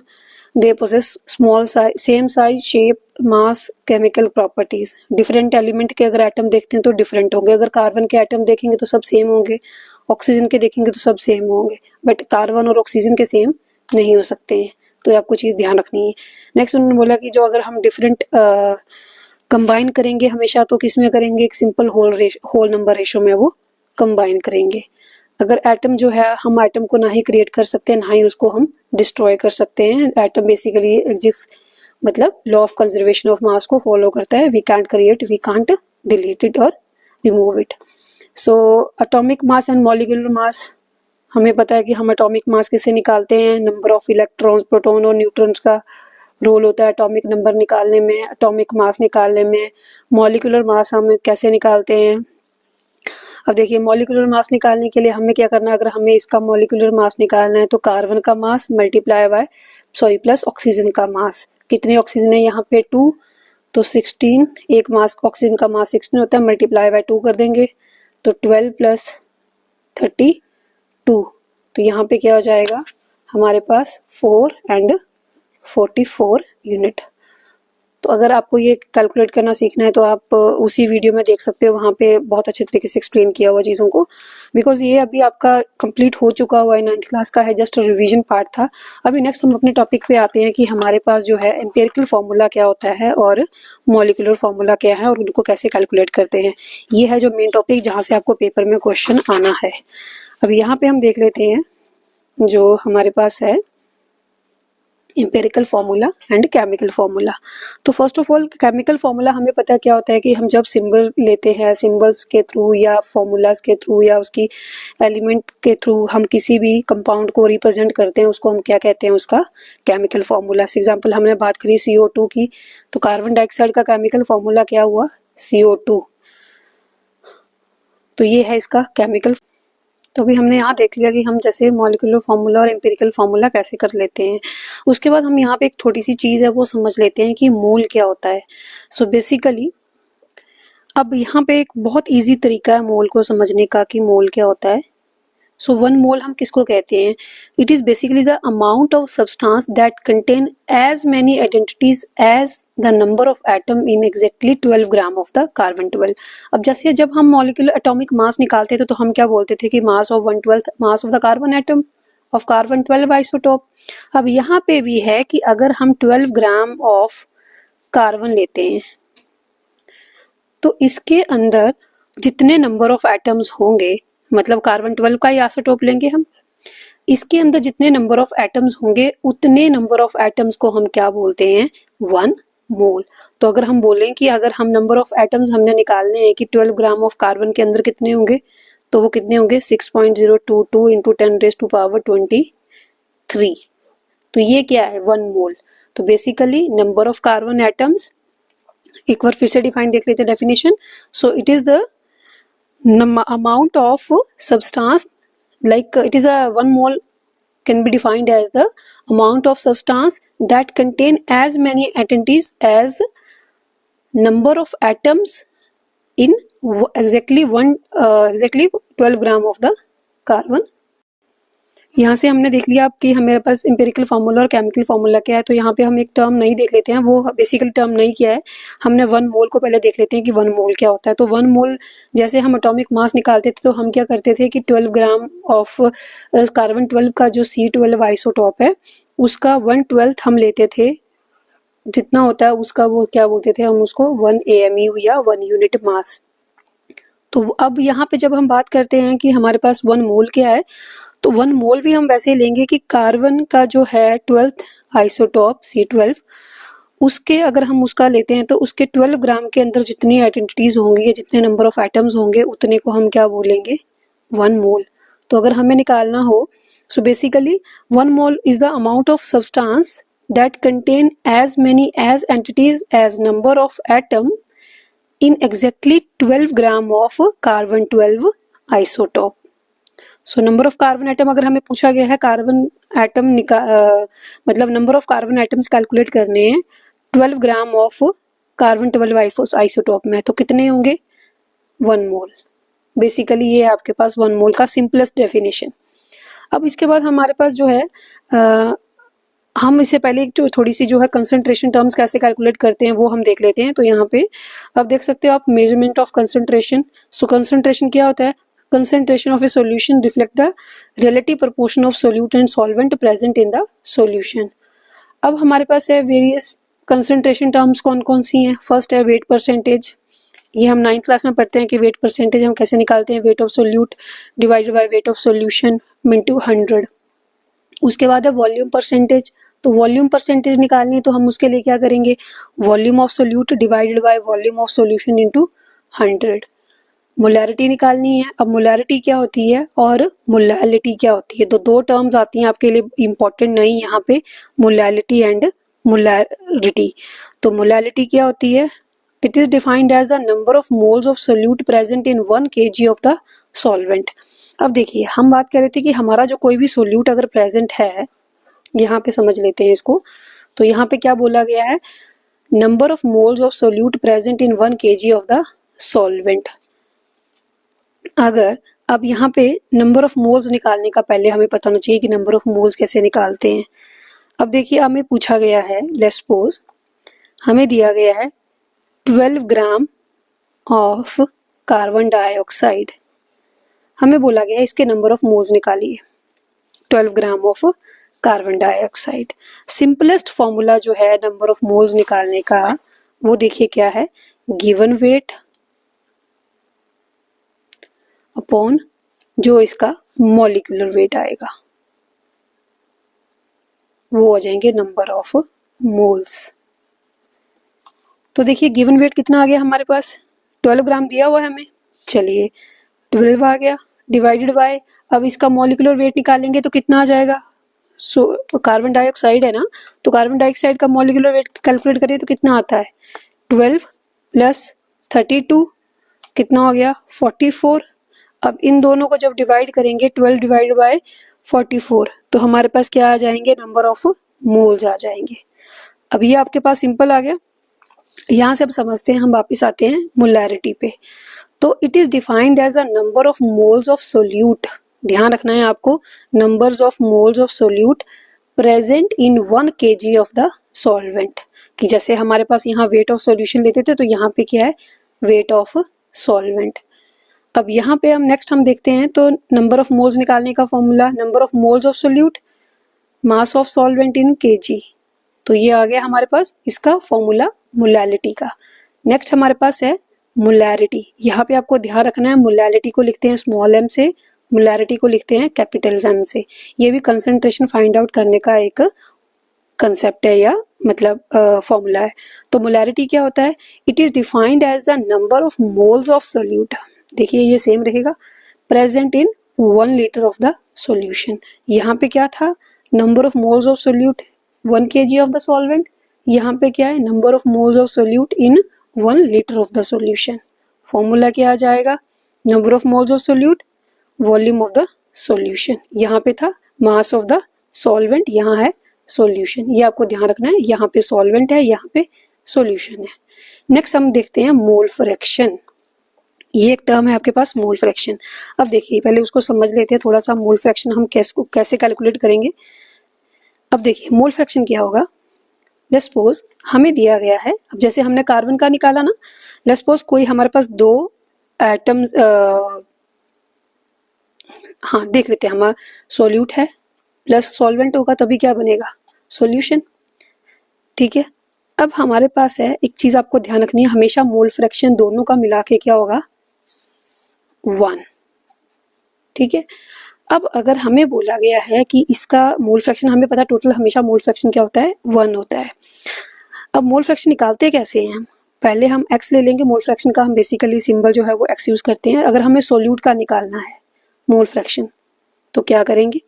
they possess small size, same size, shape, mass, chemical properties. Different element के अगर एटम देखते हैं तो डिफरेंट होंगे, अगर कार्बन के एटम देखेंगे तो सब सेम होंगे, ऑक्सीजन के देखेंगे तो सब सेम होंगे, बट कार्बन और ऑक्सीजन के सेम नहीं हो सकते हैं। तो आपको चीज़ ध्यान रखनी है। नेक्स्ट उन्होंने बोला कि जो अगर हम डिफरेंट कंबाइन करेंगे हमेशा तो किस में करेंगे, एक सिंपल होल नंबर रेशो में वो कंबाइन करेंगे। अगर एटम जो है हम एटम को ना ही क्रिएट कर सकते हैं ना ही उसको हम डिस्ट्रॉय कर सकते हैं। एटम बेसिकली एग्जिस्ट मतलब law of conservation of mass को फॉलो करता है, we can't create, we can't delete it और remove it. So atomic mass and molecular mass, हमें पता है कि हम एटॉमिक मास किससे निकालते हैं, नंबर ऑफ इलेक्ट्रॉन्स, प्रोटॉन और न्यूट्रॉन्स का रोल होता है एटॉमिक नंबर निकालने में, एटॉमिक मास निकालने में। मॉलिक्यूलर मास हम कैसे निकालते हैं, अब देखिए मॉलिक्यूलर मास निकालने के लिए हमें क्या करना है, अगर हमें इसका मॉलिक्यूलर मास निकालना है तो कार्बन का मास मल्टीप्लाई बाय प्लस ऑक्सीजन का मास। कितने ऑक्सीजन है यहाँ पे 2, तो 16, एक मास ऑक्सीजन का मास 16 होता है, मल्टीप्लाई बाय 2 कर देंगे तो 12 प्लस 32, तो यहाँ पे क्या हो जाएगा हमारे पास 4 एंड 44 यूनिट। तो अगर आपको ये कैलकुलेट करना सीखना है तो आप उसी वीडियो में देख सकते हो, वहाँ पे बहुत अच्छे तरीके से एक्सप्लेन किया हुआ चीज़ों को, बिकॉज ये अभी आपका कंप्लीट हो चुका हुआ है, 9th क्लास का है, जस्ट रिवीजन पार्ट था। अभी नेक्स्ट हम अपने टॉपिक पे आते हैं कि हमारे पास जो है एम्पिरिकल फार्मूला क्या होता है और मॉलिक्यूलर फार्मूला क्या है और उनको कैसे कैलकुलेट करते हैं। ये है जो मेन टॉपिक जहाँ से आपको पेपर में क्वेश्चन आना है। अभी यहाँ पे हम देख लेते हैं जो हमारे पास है empirical formula and chemical formula. तो first of all chemical formula हमें पता क्या होता है कि हम जब सिंबल लेते हैं, सिंबल्स के थ्रू या फॉर्मूलाज के थ्रू या उसकी एलिमेंट के थ्रू हम किसी भी कंपाउंड को रिप्रेजेंट करते हैं, उसको हम क्या कहते हैं, उसका केमिकल फार्मूला। एग्जांपल हमने बात करी CO2 की, तो कार्बन डाइऑक्साइड का केमिकल फार्मूला क्या हुआ, CO2। तो ये है इसका केमिकल। तो अभी हमने यहाँ देख लिया कि हम जैसे मॉलिक्यूलर फार्मूला और एम्पिरिकल फार्मूला कैसे कर लेते हैं। उसके बाद हम यहाँ पे एक छोटी सी चीज़ है वो समझ लेते हैं कि मोल क्या होता है। सो बेसिकली अब यहाँ पे एक बहुत इजी तरीका है मोल को समझने का कि मोल क्या होता है। सो 1 मोल हम किसको कहते हैं, it is basically the amount of substance that contain as many identities as the number of atom in exactly 12 gram of the carbon 12। अब जैसे जब हम मॉलिक्यूलर एटॉमिक मास निकालते थे तो हम क्या बोलते थे कि mass of 1/12 mass of the carbon atom of carbon 12 isotope. अब यहाँ पे भी है कि अगर हम 12 ग्राम ऑफ कार्बन लेते हैं तो इसके अंदर जितने नंबर ऑफ एटम्स होंगे, मतलब कार्बन 12 का ही आइसोटोप लेंगे हम, इसके अंदर जितने नंबर ऑफ एटम्स होंगे उतने नंबर ऑफ एटम्स को हम क्या बोलते हैं, 1 मोल। तो अगर हम बोलें कि अगर हम नंबर ऑफ एटम्स हमने निकालने हैं कि 12 ग्राम ऑफ कार्बन के अंदर कितने होंगे, तो वो कितने होंगे 6.022 इंटू 10⁻23। तो ये क्या है, 1 मोल। तो basically number of carbon atoms, एक बार फिर से डिफाइन देख लेते हैं definition. So it is the amount of substance, like it is a 1 mole can be defined as the amount of substance that contain as many entities as number of atoms in exactly 12 gram of the carbon। यहाँ से हमने देख लिया कि हमारे पास एम्पिरिकल फार्मूला और केमिकल फार्मूला क्या है। तो यहाँ पे हम एक टर्म नहीं देख लेते हैं, वो बेसिकली टर्म नहीं क्या है, हमने 1 मोल को पहले देख लेते हैं कि 1 मोल क्या होता है। तो 1 मोल जैसे हम एटॉमिक मास निकालते थे तो हम क्या करते थे कि 12 ग्राम ऑफ कार्बन 12 का जो C12 आइसोटॉप है उसका 1/12 हम लेते थे, जितना होता है उसका वो क्या बोलते थे हम उसको 1 AMU या 1 यूनिट मास। तो अब यहाँ पे जब हम बात करते हैं कि हमारे पास 1 मोल क्या है, तो 1 मोल भी हम वैसे ही लेंगे कि कार्बन का जो है 12th आइसोटॉप C12, उसके अगर हम उसका लेते हैं तो उसके 12 ग्राम के अंदर जितनी आइडेंटिटीज होंगी या जितने नंबर ऑफ एटम्स होंगे उतने को हम क्या बोलेंगे, 1 मोल। तो अगर हमें निकालना हो, so basically 1 mole is the amount of substance that contain as many as entities as number of atom in exactly 12 gram of carbon 12 isotope. So number of carbon atom अगर हमें पूछा गया है कार्बन एटम मतलब number of carbon atoms calculate करने हैं 12 ग्राम ऑफ कार्बन 12 आइसोटॉप में, तो कितने होंगे, 1 मोल। बेसिकली ये है आपके पास 1 मोल का सिंपलेस्ट डेफिनेशन। अब इसके बाद हमारे पास जो है हम इससे पहले जो थोड़ी सी जो है कंसंट्रेशन टर्म्स कैसे कैलकुलेट करते हैं वो हम देख लेते हैं। तो यहाँ पे अब देख सकते हो आप measurement of concentration. So concentration क्या होता है, concentration of a solution reflect the relative proportion of solute and solvent present in the solution। अब हमारे पास है वेरियस कंसंट्रेशन टर्म्स कौन कौन सी हैं। फर्स्ट है वेट परसेंटेज, ये हम 9th क्लास में पढ़ते हैं कि वेट परसेंटेज हम कैसे निकालते हैं, weight of solute divided by weight of solution into 100। उसके बाद है वॉल्यूम परसेंटेज, तो वॉल्यूम परसेंटेज निकालनी है तो हम उसके लिए क्या करेंगे, volume of solute divided by volume of solution into 100। Molarity निकालनी है। अब मोलैरिटी क्या होती है और मोलैलिटी क्या होती है, तो 2 टर्म्स आती हैं आपके लिए इंपॉर्टेंट नहीं यहाँ पे, मोलैलिटी एंड मोलैरिटी। तो मोलैलिटी क्या होती है, it is defined as the number of moles of solute present in 1 kg of the solvent. अब देखिए हम बात कर रहे थे कि हमारा जो कोई भी सोल्यूट अगर प्रेजेंट है, यहाँ पे समझ लेते हैं इसको। तो यहाँ पे क्या बोला गया है, number of moles of solute present in 1 kg of the solvent. अगर अब यहाँ पे नंबर ऑफ मोल्स निकालने का पहले हमें पता होना चाहिए कि नंबर ऑफ मोल्स कैसे निकालते हैं। अब देखिए हमें पूछा गया है, लेट्स सपोज हमें दिया गया है 12 ग्राम ऑफ कार्बन डाइऑक्साइड, हमें बोला गया है इसके नंबर ऑफ मोल्स निकालिए, 12 gram of carbon dioxide. Simplest formula जो है नंबर ऑफ मोल्स निकालने का वो देखिए क्या है, गिवन वेट अपॉन जो इसका मॉलिक्यूलर वेट आएगा वो आ जाएंगे नंबर ऑफ मोल्स। तो देखिए गिवन वेट कितना आ गया हमारे पास, 12 ग्राम दिया हुआ है हमें, चलिए 12 आ गया डिवाइडेड बाय, अब इसका मॉलिक्यूलर वेट निकालेंगे तो कितना आ जाएगा, कार्बन डाइऑक्साइड है ना, तो कार्बन डाइऑक्साइड का मॉलिक्यूलर वेट कैलकुलेट करिए तो कितना आता है, 12 प्लस 32 कितना हो गया 44। अब इन दोनों को जब डिवाइड करेंगे 12 डिवाइड बाय 44 तो हमारे पास क्या आ जाएंगे, नंबर ऑफ मोल्स आ जाएंगे। अब ये आपके पास सिंपल आ गया। यहाँ से अब समझते हैं, हम वापिस आते हैं मोलैरिटी पे। तो it is defined as a number of moles of solute, ध्यान रखना है आपको, numbers of moles of solute present in 1 kg of the solvent, कि जैसे हमारे पास यहाँ वेट ऑफ सॉल्यूशन लेते थे तो यहाँ पे क्या है, वेट ऑफ सॉल्वेंट। अब यहाँ पे हम नेक्स्ट हम देखते हैं, तो नंबर ऑफ मोल्स निकालने का formula, number of moles of solute mass of solvent in kg, तो ये आ गया हमारे पास इसका फॉर्मूला मोलैलिटी का। नेक्स्ट हमारे पास है मोलैरिटी, यहाँ पे आपको ध्यान रखना है मोलैलिटी को लिखते हैं स्मॉल m से, मोलैरिटी को लिखते हैं कैपिटल M से। ये भी कंसंट्रेशन फाइंड आउट करने का एक कंसेप्ट है या मतलब फॉर्मूला है। तो मोलैरिटी क्या होता है, it is defined as the number of moles of solute, देखिए ये सेम रहेगा, present in 1 litre of the solution. यहाँ पे क्या था, number of moles of solute 1 kg of the solvent, यहाँ पे क्या है, number of moles of solute in 1 litre of the solution. Formula क्या आ जाएगा, number of moles of solute volume of the solution, यहाँ पे था मास ऑफ द सॉल्वेंट, यहाँ है सॉल्यूशन, ये आपको ध्यान रखना है, यहाँ पे सॉल्वेंट है यहाँ पे सॉल्यूशन है। नेक्स्ट हम देखते हैं मोल फ्रैक्शन, ये एक टर्म है आपके पास मोल फ्रैक्शन। अब देखिए पहले उसको समझ लेते हैं थोड़ा सा, मोल फ्रैक्शन हम कैसे कैलकुलेट करेंगे। अब देखिए मोल फ्रैक्शन क्या होगा, लेट्स सपोज हमें दिया गया है, अब जैसे हमने कार्बन का निकाला ना, लेट्स सपोज कोई हमारे पास 2 एटम्स, हाँ देख लेते हैं, हमारा सोल्यूट है प्लस सॉल्वेंट होगा तभी क्या बनेगा, सॉल्यूशन, ठीक है। अब हमारे पास है एक चीज आपको ध्यान रखनी है, हमेशा मोल फ्रैक्शन दोनों का मिला के क्या होगा 1, ठीक है। अब अगर हमें बोला गया है कि इसका मोल फ्रैक्शन, हमें पता टोटल हमेशा मोल फ्रैक्शन क्या होता है 1 होता है। अब मोल फ्रैक्शन निकालते कैसे हैं हम, पहले हम x ले लेंगे, मोल फ्रैक्शन का हम बेसिकली सिंबल जो है वो x यूज करते हैं। अगर हमें सोल्यूट का निकालना है मोल फ्रैक्शन तो क्या करेंगे,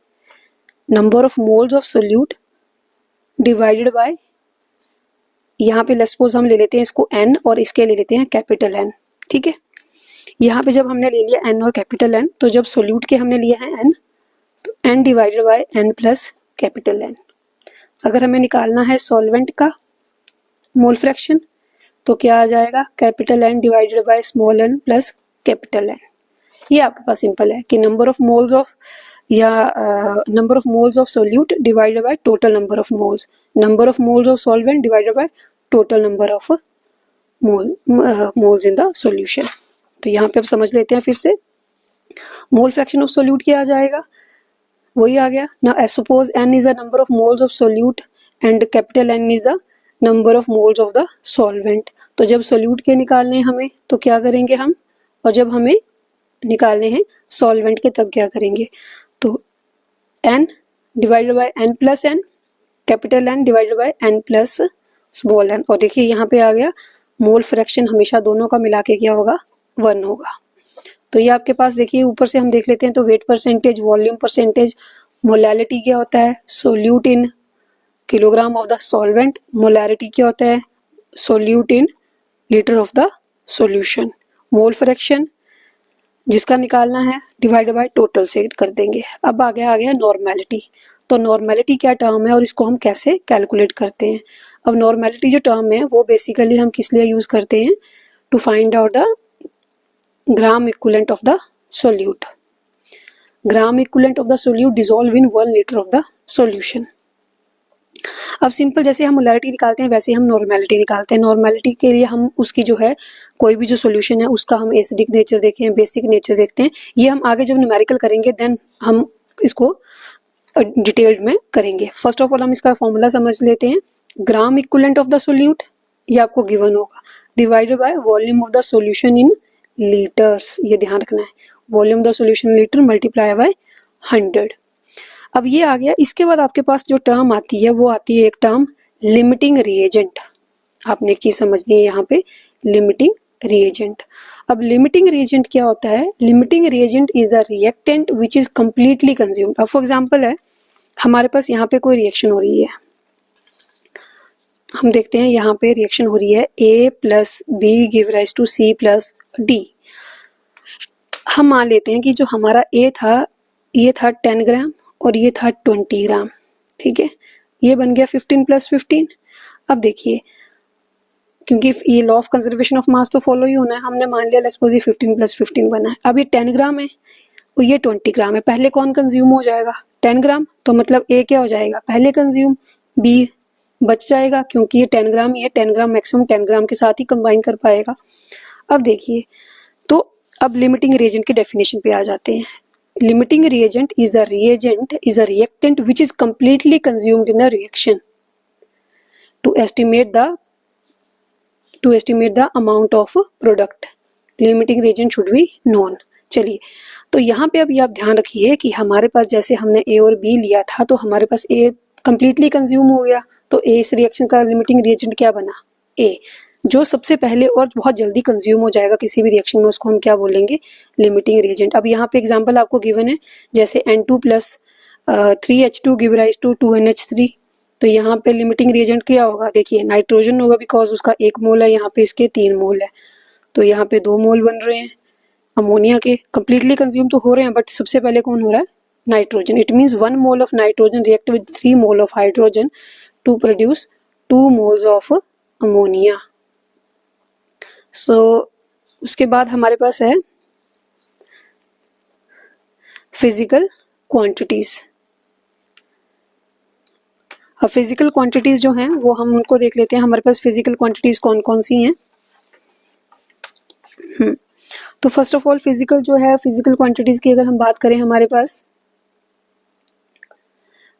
number of moles of solute divided by, यहाँ पे लेट्स सपोज हम ले लेते हैं इसको n और इसके ले लेते हैं कैपिटल N, ठीक है। यहाँ पे जब हमने ले लिया n और कैपिटल N, तो जब सोल्यूट के हमने लिया है n, तो n divided by n plus capital N। अगर हमें निकालना है सॉल्वेंट का मोल फ्रैक्शन तो क्या आ जाएगा, capital N divided by small n plus capital N। ये आपके पास सिंपल है कि नंबर ऑफ मोल्स ऑफ या number of moles of solute divided by total number of moles, number of moles of solvent divided by total number of moles in the solution. तो यहाँ पे अब समझ लेते हैं फिर से, मोल फ्रैक्शन ऑफ सोल्यूट क्या आ जाएगा, वही आ गया ना, suppose n is the number of moles of solute and capital N is the number of moles of the solvent. तो जब सोल्यूट के निकालने हैं हमें तो क्या करेंगे हम, और जब हमें निकालने हैं सॉल्वेंट के तब क्या करेंगे, तो n divided by n plus n, capital N divided by n plus small n। और देखिए यहाँ पे आ गया मोल फ्रैक्शन हमेशा दोनों का मिला के क्या होगा 1 होगा। तो ये आपके पास देखिए ऊपर से हम देख लेते हैं, तो wait percentage, volume percentage, molality क्या होता है solute in kilogram of the solvent, molarity क्या होता है solute in litre of the solution, mole fraction जिसका निकालना है डिवाइडेड बाय टोटल से कर देंगे। अब आ गया नॉर्मेलिटी। तो नॉर्मेलिटी क्या टर्म है और इसको हम कैसे कैलकुलेट करते हैं। अब नॉर्मेलिटी जो टर्म है वो बेसिकली हम किस लिए यूज करते हैं, to find out the gram equivalent of the solute. Gram equivalent of the solute dissolve in 1 litre of the solution. अब सिंपल जैसे हम मोलैरिटी निकालते हैं वैसे हम नॉर्मेलिटी निकालते हैं. नॉर्मेलिटी के लिए हम उसकी जो है कोई भी जो सॉल्यूशन है उसका हम एसिडिक नेचर देखें, बेसिक नेचर देखते हैं. ये हम आगे जब न्यूमेरिकल करेंगे देन हम इसको डिटेल्ड में करेंगे. फर्स्ट ऑफ ऑल हम इसका फॉर्मूला समझ लेते हैं. ग्राम इक्विवेलेंट ऑफ द सोल्यूट ये आपको गिवन होगा, divided by volume of the solution in litres. ये ध्यान रखना है, volume of the solution in litre multiply by 100. अब ये आ गया. इसके बाद आपके पास जो टर्म आती है वो आती है एक टर्म लिमिटिंग रिएजेंट. आपने एक चीज समझनी है यहाँ पे, लिमिटिंग रिएजेंट. अब लिमिटिंग रिएजेंट क्या होता है? Limiting reagent is the reactant which is completely consumed. अब फॉर एग्जांपल है हमारे पास यहाँ पे कोई रिएक्शन हो रही है, हम देखते हैं यहाँ पे रिएक्शन हो रही है A plus B give rise to C plus D. हम मान लेते हैं कि जो हमारा A था ये था 10 ग्राम और ये था 20 ग्राम. ठीक है, ये बन गया 15 प्लस 15. अब देखिए क्योंकि ये law of conservation of mass तो फॉलो ही होना है, हमने मान लिया लेट्स सपोज ये 15 प्लस 15 बना है. अब ये 10 ग्राम है और ये 20 ग्राम है. पहले कौन कंज्यूम हो जाएगा? 10 ग्राम. तो मतलब A क्या हो जाएगा? पहले कंज्यूम, B बच जाएगा क्योंकि ये 10 ग्राम, ये 10 ग्राम मैक्सिमम 10 ग्राम के साथ ही कंबाइन कर पाएगा. अब देखिए तो अब लिमिटिंग रिएजेंट की डेफिनेशन पे आ जाते हैं. Limiting reagent is a reactant which is completely consumed in a reaction to estimate the amount of product. Limiting reagent should be known. चलिए तो यहाँ पे अभी आप ध्यान रखिए कि हमारे पास जैसे हमने A और B लिया था तो हमारे पास A कंप्लीटली कंज्यूम हो गया तो A इस रिएक्शन का लिमिटिंग रिएजेंट क्या बना? A. जो सबसे पहले और बहुत जल्दी कंज्यूम हो जाएगा किसी भी रिएक्शन में उसको हम क्या बोलेंगे? Limiting reagent. अब यहाँ पे एग्जांपल आपको गिवन है जैसे N2 plus 3H2 give rise to 2NH3. तो यहाँ पे लिमिटिंग रिएजेंट क्या होगा? देखिए नाइट्रोजन होगा बिकॉज उसका 1 मोल है, यहाँ पे इसके 3 मोल है तो यहाँ पे 2 मोल बन रहे हैं अमोनिया के. कंप्लीटली कंज्यूम तो हो रहे हैं बट सबसे पहले कौन हो रहा है? Nitrogen. It means 1 mole of nitrogen react with 3 mole of hydrogen to produce 2 moles of ammonia. So उसके बाद हमारे पास है फिजिकल क्वांटिटीज. अब फिजिकल क्वांटिटीज जो हैं वो हम उनको देख लेते हैं. हमारे पास फिजिकल क्वांटिटीज कौन कौन सी हैं? तो फर्स्ट ऑफ ऑल फिजिकल जो है, फिजिकल क्वांटिटीज की अगर हम बात करें हमारे पास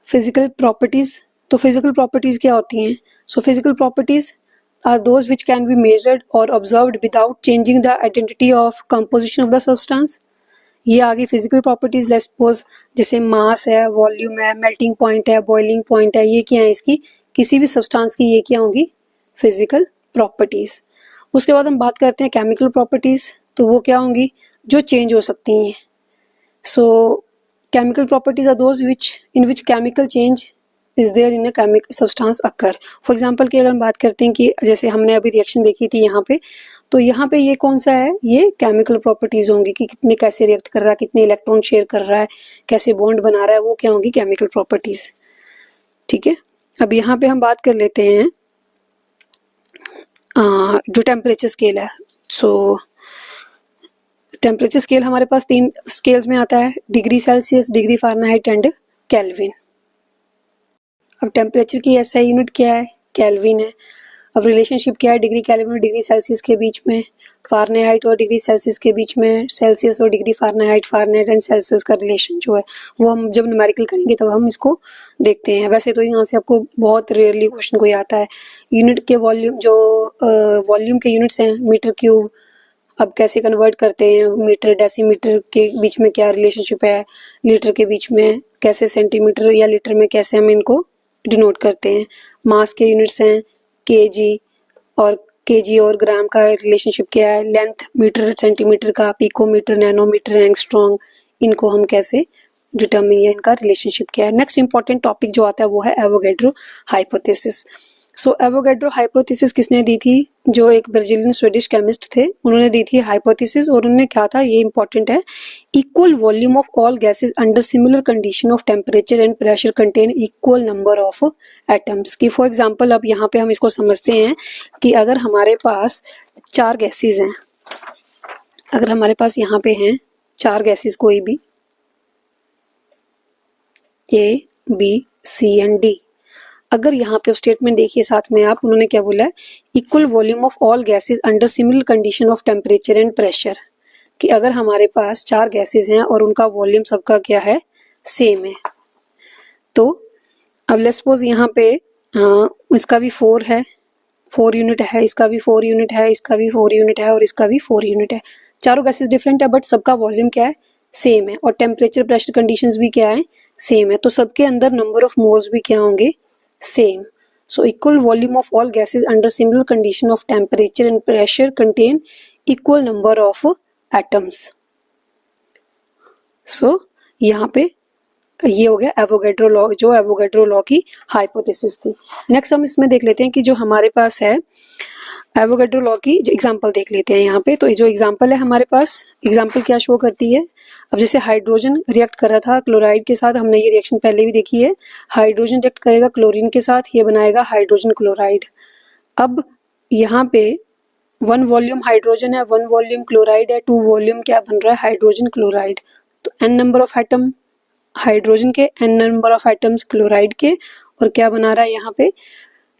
फिजिकल प्रॉपर्टीज. तो फिजिकल प्रॉपर्टीज क्या होती हैं? So physical properties are those which can be measured or observed without changing the identity of composition of the substance. ये आगे फिजिकल प्रॉपर्टीज लेट्स सपोज जैसे मास है, वॉल्यूम है, मेल्टिंग पॉइंट है, बॉइलिंग पॉइंट है, ये क्या है इसकी? किसी भी सब्सटेंस की ये क्या होंगी? Physical properties. उसके बाद हम बात करते हैं केमिकल प्रॉपर्टीज. तो वो क्या होंगी? जो चेंज हो सकती हैं. So chemical properties are those in which chemical change is there in a chemical substance occur. For example की अगर हम बात करते हैं कि जैसे हमने अभी रिएक्शन देखी थी यहाँ पे, तो यहाँ पे ये कौन सा है? ये केमिकल प्रॉपर्टीज होंगी कि कितने कैसे रिएक्ट कर रहा है, कितने इलेक्ट्रॉन शेयर कर रहा है, कैसे बॉन्ड बना रहा है, वो क्या होंगी? Chemical properties. ठीक है, अब यहाँ पे हम बात कर लेते हैं जो टेम्परेचर स्केल है. सो टेम्परेचर स्केल हमारे पास 3 स्केल्स में आता है, degree Celsius, degree Fahrenheit and kelvin. अब टेम्परेचर की एसआई यूनिट क्या है? केल्विन है. अब रिलेशनशिप क्या है डिग्री केल्विन और डिग्री सेल्सियस के बीच में? फ़ारेनहाइट और डिग्री सेल्सियस के बीच में, सेल्सियस और degree Fahrenheit, Fahrenheit and Celsius का रिलेशन जो है वो हम जब न्यूमेरिकल करेंगे तब हम इसको देखते हैं. वैसे तो यहाँ से आपको बहुत रेयरली क्वेश्चन कोई आता है. यूनिट के वॉल्यूम जो वॉल्यूम के यूनिट्स हैं मीटर क्यूब, अब कैसे कन्वर्ट करते हैं मीटर डेसीमीटर के बीच में क्या रिलेशनशिप है, लीटर के बीच में कैसे, सेंटीमीटर या लीटर में कैसे हम इनको डिनोट करते हैं. मास के यूनिट्स हैं केजी और ग्राम का रिलेशनशिप क्या है, लेंथ मीटर सेंटीमीटर का, पिकोमीटर, नैनोमीटर, एंगस्ट्रॉम, इनको हम कैसे डिटर्मिन या इनका रिलेशनशिप क्या है. नेक्स्ट इंपॉर्टेंट टॉपिक जो आता है वो है एवोगैड्रो हाइपोथेसिस. सो एवोगैड्रो हाइपोथेसिस किसने दी थी? जो एक ब्राजीलियन स्वीडिश केमिस्ट थे उन्होंने दी थी हाइपोथेसिस. और उन्होंने क्या था, ये इंपॉर्टेंट है, equal volume of all gases under similar condition of temperature and pressure contain equal number of atoms. की फॉर एग्जांपल अब यहाँ पे हम इसको समझते हैं कि अगर हमारे पास 4 गैसेस हैं, अगर हमारे पास यहाँ पे हैं चार गैसेस कोई भी A B C and D. अगर यहाँ पे स्टेटमेंट देखिए साथ में आप, उन्होंने क्या बोला है, equal volume of all gases under similar condition of temperature and pressure, कि अगर हमारे पास चार गैसेस हैं और उनका वॉल्यूम सबका क्या है, सेम है। तो अब लेट्स सपोज यहाँ पे इसका भी 4 है, 4 यूनिट है, इसका भी 4 यूनिट है, इसका भी 4 यूनिट है और इसका भी 4 यूनिट है। चारों गैसेस डिफरेंट है बट सबका वॉल्यूम क्या है, सेम है, और टेम्परेचर प्रेशर कंडीशंस भी क्या है, सेम है। तो सबके अंदर नंबर ऑफ मोल्स भी क्या होंगे, same. So equal volume of all gases under similar condition of temperature and pressure contain equal number of atoms. So यहाँ पे ये हो गया एवोगैड्रो लॉ, जो एवोगैड्रो लॉ की हाइपोथेसिस थी। नेक्स्ट हम इसमें देख लेते हैं कि जो हमारे पास है एवोगैड्रो लॉ की जो एग्जांपल देख लेते हैं यहाँ पे। तो जो एग्जांपल है हमारे पास, एग्जांपल क्या शो करती है, अब जैसे हाइड्रोजन रिएक्ट कर रहा था क्लोराइड के साथ, हमने ये रिएक्शन पहले भी देखी है, हाइड्रोजन रिएक्ट करेगा क्लोरीन के साथ, ये बनाएगा हाइड्रोजन क्लोराइड। अब यहाँ पे 1 वॉल्यूम हाइड्रोजन है, 1 वॉल्यूम क्लोराइड है, 2 वॉल्यूम क्या बन रहा है, हाइड्रोजन क्लोराइड। तो n number of atom hydrogen के, n number of atoms chloride के, और क्या बना रहा है यहाँ पे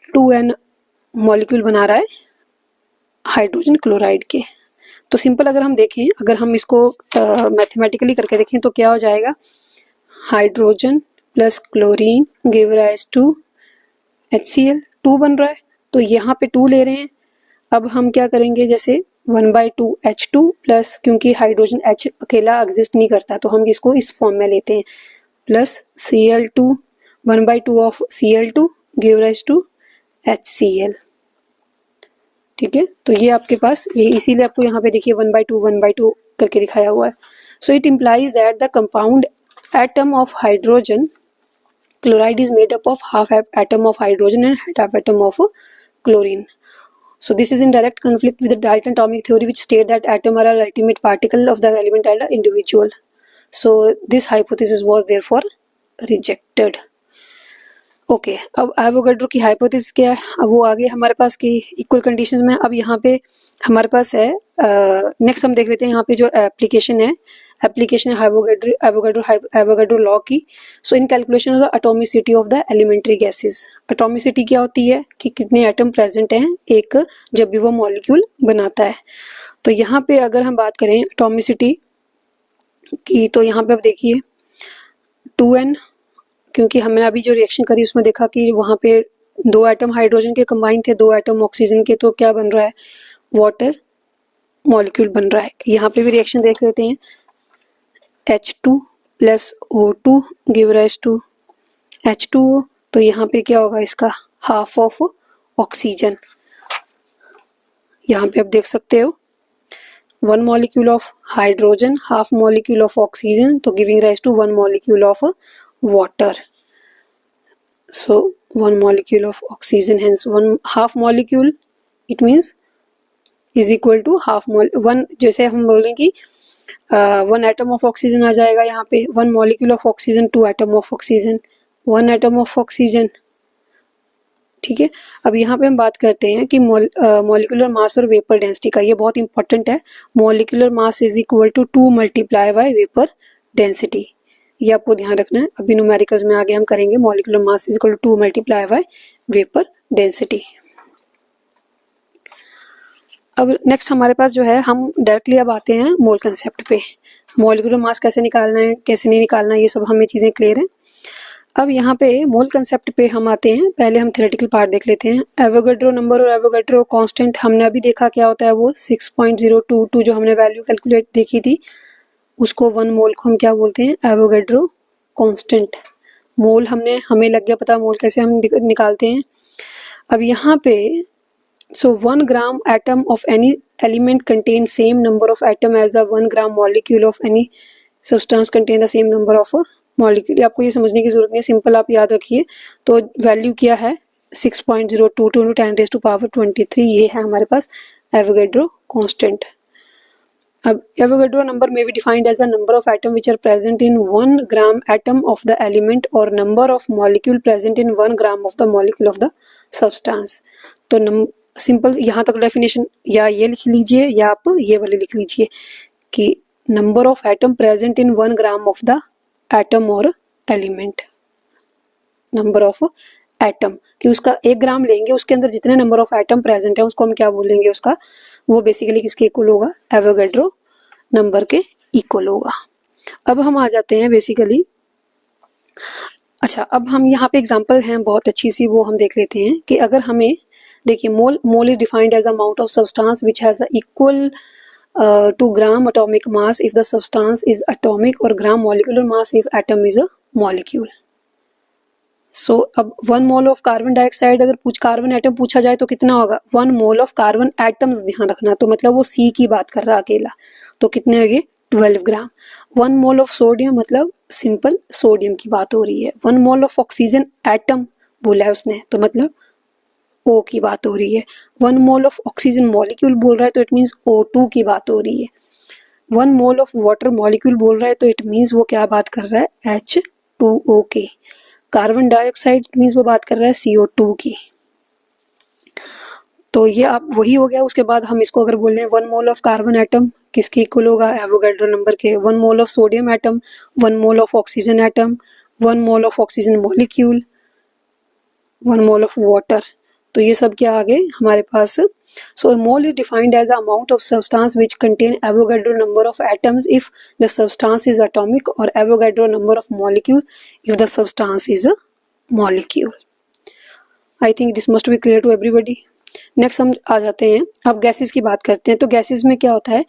2n मॉलिक्यूल बना रहा है हाइड्रोजन क्लोराइड के। तो सिंपल अगर हम देखें, अगर हम इसको मैथमेटिकली करके देखें तो क्या हो जाएगा, hydrogen plus chlorine give rise to HCl, 2 बन रहा है। तो यहाँ पे 2 ले रहे हैं। अब हम क्या करेंगे, जैसे 1/2 H2 प्लस, क्योंकि हाइड्रोजन H अकेला एग्जिस्ट नहीं करता तो हम इसको इस फॉर्म में लेते हैं, plus Cl2, 1/2 of Cl2 give rise to HCl। ठीक है, तो ये आपके पास ये इसीलिए आपको यहाँ पे देखिए 1/2 करके दिखाया हुआ है। So it implies that the compound atom of hydrogen chloride is made up of half atom of hydrogen and half atom of chlorine. So this is in direct conflict with the Dalton atomic theory, which state that atom are the ultimate particle of the element and the individual. So this hypothesis was therefore rejected. Okay अब एवोगैड्रो की हाइपोथेसिस क्या है, अब वो आगे हमारे पास की इक्वल कंडीशंस में। अब यहाँ पे हमारे पास है नेक्स्ट हम देख लेते हैं यहाँ पे जो एप्लीकेशन है एवोगैड्रो लॉ की। So in calculation of the atomicity of the elementary gases, atomicity क्या होती है कि कितने एटम प्रेजेंट हैं एक जब भी वो मॉलिक्यूल बनाता है। तो यहाँ पे अगर हम बात करें एटॉमिसिटी की, तो यहाँ पे अब देखिए 2n, क्योंकि हमने अभी जो रिएक्शन करी उसमें देखा कि वहाँ पे 2 एटम हाइड्रोजन के कंबाइन थे, 2 एटम ऑक्सीजन के, तो क्या बन रहा है, वाटर मॉलिक्यूल बन रहा है। यहाँ पे भी रिएक्शन देख लेते हैं, H2 plus O2 give rise to H2O। तो यहाँ पे क्या होगा, इसका हाफ ऑफ ऑक्सीजन। यहाँ पे आप देख सकते हो 1 molecule of hydrogen, half molecule of oxygen, तो giving rise to 1 molecule of water. So 1 molecule of oxygen, hence 1 half molecule, it means is equal to half mol 1, जैसे हम बोल रहे हैं कि 1 atom of oxygen आ जाएगा यहाँ पे, 1 molecule of oxygen, 2 atom of oxygen, 1 atom of oxygen। ठीक है, अब यहाँ पे हम बात करते हैं कि मॉलिक्यूलर मास और वेपर डेंसिटी का, ये बहुत इंपॉर्टेंट है। Molecular mass is equal to 2 multiply by vapour density, ये आपको ध्यान रखना है। अभी न्यूमेरिकल्स में आगे हम करेंगे molecular mass is equal to 2 multiply by vapour density. अब नेक्स्ट हमारे पास जो है, हम डायरेक्टली अब आते हैं मोल कंसेप्ट पे। मॉलिक्यूलर मास कैसे निकालना है, कैसे नहीं निकालना है, ये सब हमें चीजें क्लियर हैं। अब यहाँ पे मोल कंसेप्ट पे हम आते हैं, पहले हम थ्योरेटिकल पार्ट देख लेते हैं। एवोगैड्रो नंबर और एवोगैड्रो कांस्टेंट हमने अभी देखा क्या होता है, वो 6.022 जो हमने वैल्यू कैलकुलेट देखी थी, उसको 1 मोल को हम क्या बोलते हैं, एवोगैड्रो कांस्टेंट। मोल हमें लग गया पता मोल कैसे हम निकालते हैं। अब यहाँ पे 1 gram atom of any element contain same number of atom as the 1 gram molecule of any substance contain the same number of molecule. आपको ये समझने की जरूरत नहीं है, सिंपल आप याद रखिए। तो वैल्यू क्या है, 6.022 10⁻23, ये है हमारे पास एवोगैड्रो कांस्टेंट। अब एवोगैड्रो नंबर में be defined as the number of atom which are present in 1 gram atom of the element और number of molecule present in 1 gram of the molecule of the substance. तो सिंपल यहाँ तक डेफिनेशन या ये लिख लीजिए या आप ये वाली लिख लीजिए कि number of atom present in 1 gram of the atom और एलिमेंट। नंबर ऑफ एटम कि उसका 1 ग्राम लेंगे, उसके अंदर जितने नंबर ऑफ एटम प्रेजेंट है उसको हम क्या बोलेंगे, उसका वो बेसिकली किसके इक्वल होगा, एवोगैड्रो नंबर के इक्वल होगा। अब हम आ जाते हैं बेसिकली, अच्छा अब हम यहाँ पे एग्जांपल हैं बहुत अच्छी सी, वो हम देख लेते हैं कि अगर हमें देखिए mole is defined as amount of substance which has the equal to gram atomic mass if the substance is atomic और gram molecular mass if atom is a molecule. So अब 1 मोल ऑफ कार्बन डाइऑक्साइड अगर कार्बन एटम पूछा जाए तो कितना होगा, 1 मोल ऑफ कार्बन एटम्स, ध्यान रखना, तो मतलब वो सी की बात कर रहा है अकेला, तो कितने हो गए 12 ग्राम। 1 मोल ऑफ सोडियम मतलब सिंपल सोडियम की बात हो रही है। 1 मोल ऑफ ऑक्सीजन एटम बोला है उसने, तो मतलब O की बात हो रही है। 1 मोल ऑफ ऑक्सीजन मॉलिक्यूल बोल रहा है तो इट मीन्स O2 की बात हो रही है। 1 मोल ऑफ वाटर मॉलिक्यूल बोल रहा है तो इट मीन्स वो क्या बात कर रहा है, H2O की। कार्बन डाइऑक्साइड मीन्स वो बात कर रहा है CO2 की। तो ये आप वही हो गया। उसके बाद हम इसको अगर बोल रहे हैं 1 मोल ऑफ कार्बन एटम किसके इक्वल होगा, एवोगैड्रो नंबर के। 1 mole of sodium atom, 1 mole of oxygen atom, 1 mole of oxygen molecule, 1 mole of water, तो ये सब क्या आ गए हमारे पास। So mole is defined as the amount of substance which contain Avogadro number of atoms if the substance is atomic और Avogadro number of molecules if the substance is a molecule. I think this must be clear to everybody. Next हम आ जाते हैं, अब गैसेस की बात करते हैं। तो गैसेस में क्या होता है,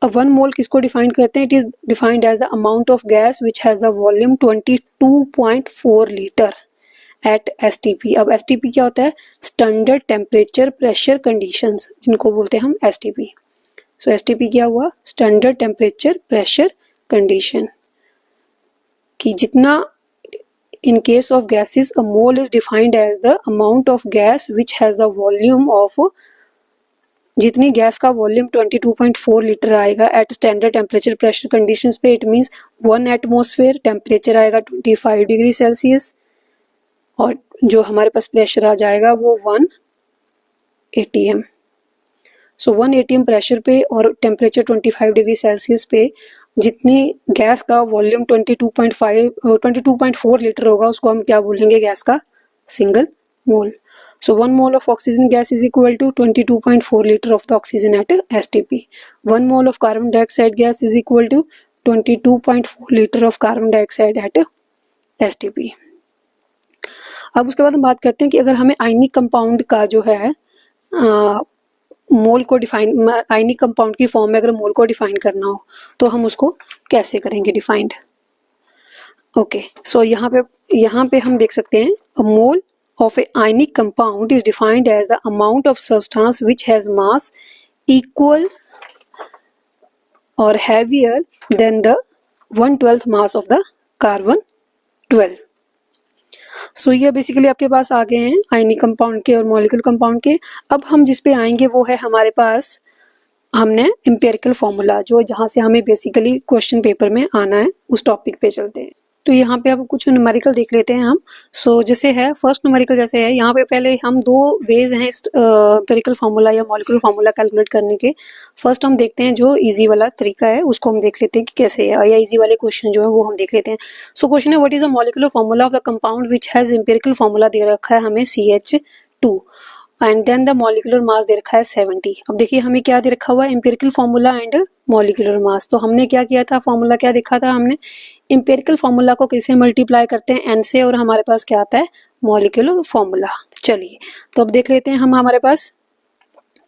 अब 1 मोल किसको डिफाइन करते हैं, it is defined as the amount of gas which has the volume 22.4 litre at STP. अब एसटीपी क्या होता है, स्टैंडर्ड टेम्परेचर प्रेशर कंडीशंस, जिनको बोलते हैं हम एसटीपी। सो एसटीपी क्या हुआ, स्टैंडर्ड टेम्परेचर प्रेशर कंडीशन, कि जितना in case of gases a mole is defined as the amount of gas which has the volume of, जितनी गैस का वॉल्यूम 22.4 लीटर आएगा at standard temperature pressure conditions पे, इट मींस 1 एटमॉस्फेयर, टेम्परेचर आएगा 25 डिग्री सेल्सियस और जो हमारे पास प्रेशर आ जाएगा वो 1 atm। सो 1 atm प्रेशर पे और टेम्परेचर 25 डिग्री सेल्सियस पे जितनी गैस का वॉल्यूम 22.4 लीटर होगा उसको हम क्या बोलेंगे, गैस का single mole. So 1 mole of oxygen gas is equal to 22.4 litre of the oxygen at STP. 1 mole of carbon dioxide gas is equal to 22.4 litre of carbon dioxide at STP. अब उसके बाद हम बात करते हैं कि अगर हमें आयनिक कंपाउंड का जो है मोल को डिफाइन, आयनिक कंपाउंड की फॉर्म में अगर मोल को डिफाइन करना हो तो हम उसको कैसे करेंगे डिफाइंड। ओके, सो यहाँ पे हम देख सकते हैं a mole of a ionic compound is defined as the amount of substance which has mass equal और heavier than the 1/12 mass of the carbon 12। So ये बेसिकली आपके पास आ गए हैं आयनिक कंपाउंड के और मॉलिक्यूलर कंपाउंड के। अब हम जिस पे आएंगे वो है हमारे पास, हमने एम्पिरिकल फॉर्मूला, जो जहाँ से हमें बेसिकली क्वेश्चन पेपर में आना है उस टॉपिक पे चलते हैं। तो यहाँ पे अब कुछ न्यूमेरिकल देख लेते हैं हम। सो जैसे है फर्स्ट न्यूमेरिकल, जैसे है यहाँ पे पहले हम 2 वेज हैं इस एम्पिरिकल फार्मूला या मॉलिक्यूलर फार्मूला कैलकुलेट करने के। फर्स्ट हम देखते हैं जो इजी वाला तरीका है उसको हम देख लेते हैं कि कैसे है, या इजी वाले क्वेश्चन जो है वो हम देख लेते हैं। सो क्वेश्चन है what is the molecular formula of the compound which has empirical formula दे रखा है हमें CH2 and then the molecular mass दे रखा है 70। अब देखिए हमें क्या दे रखा हुआ है, एम्पिरिकल फार्मूला एंड मॉलिक्यूलर मास। तो हमने क्या किया था, फार्मूला क्या देखा था हमने, एम्पिरिकल फार्मूला को किससे मल्टीप्लाई करते हैं, n से, और हमारे पास क्या आता है मॉलिक्यूलर फार्मूला। चलिए तो अब देख लेते हैं हम, हमारे पास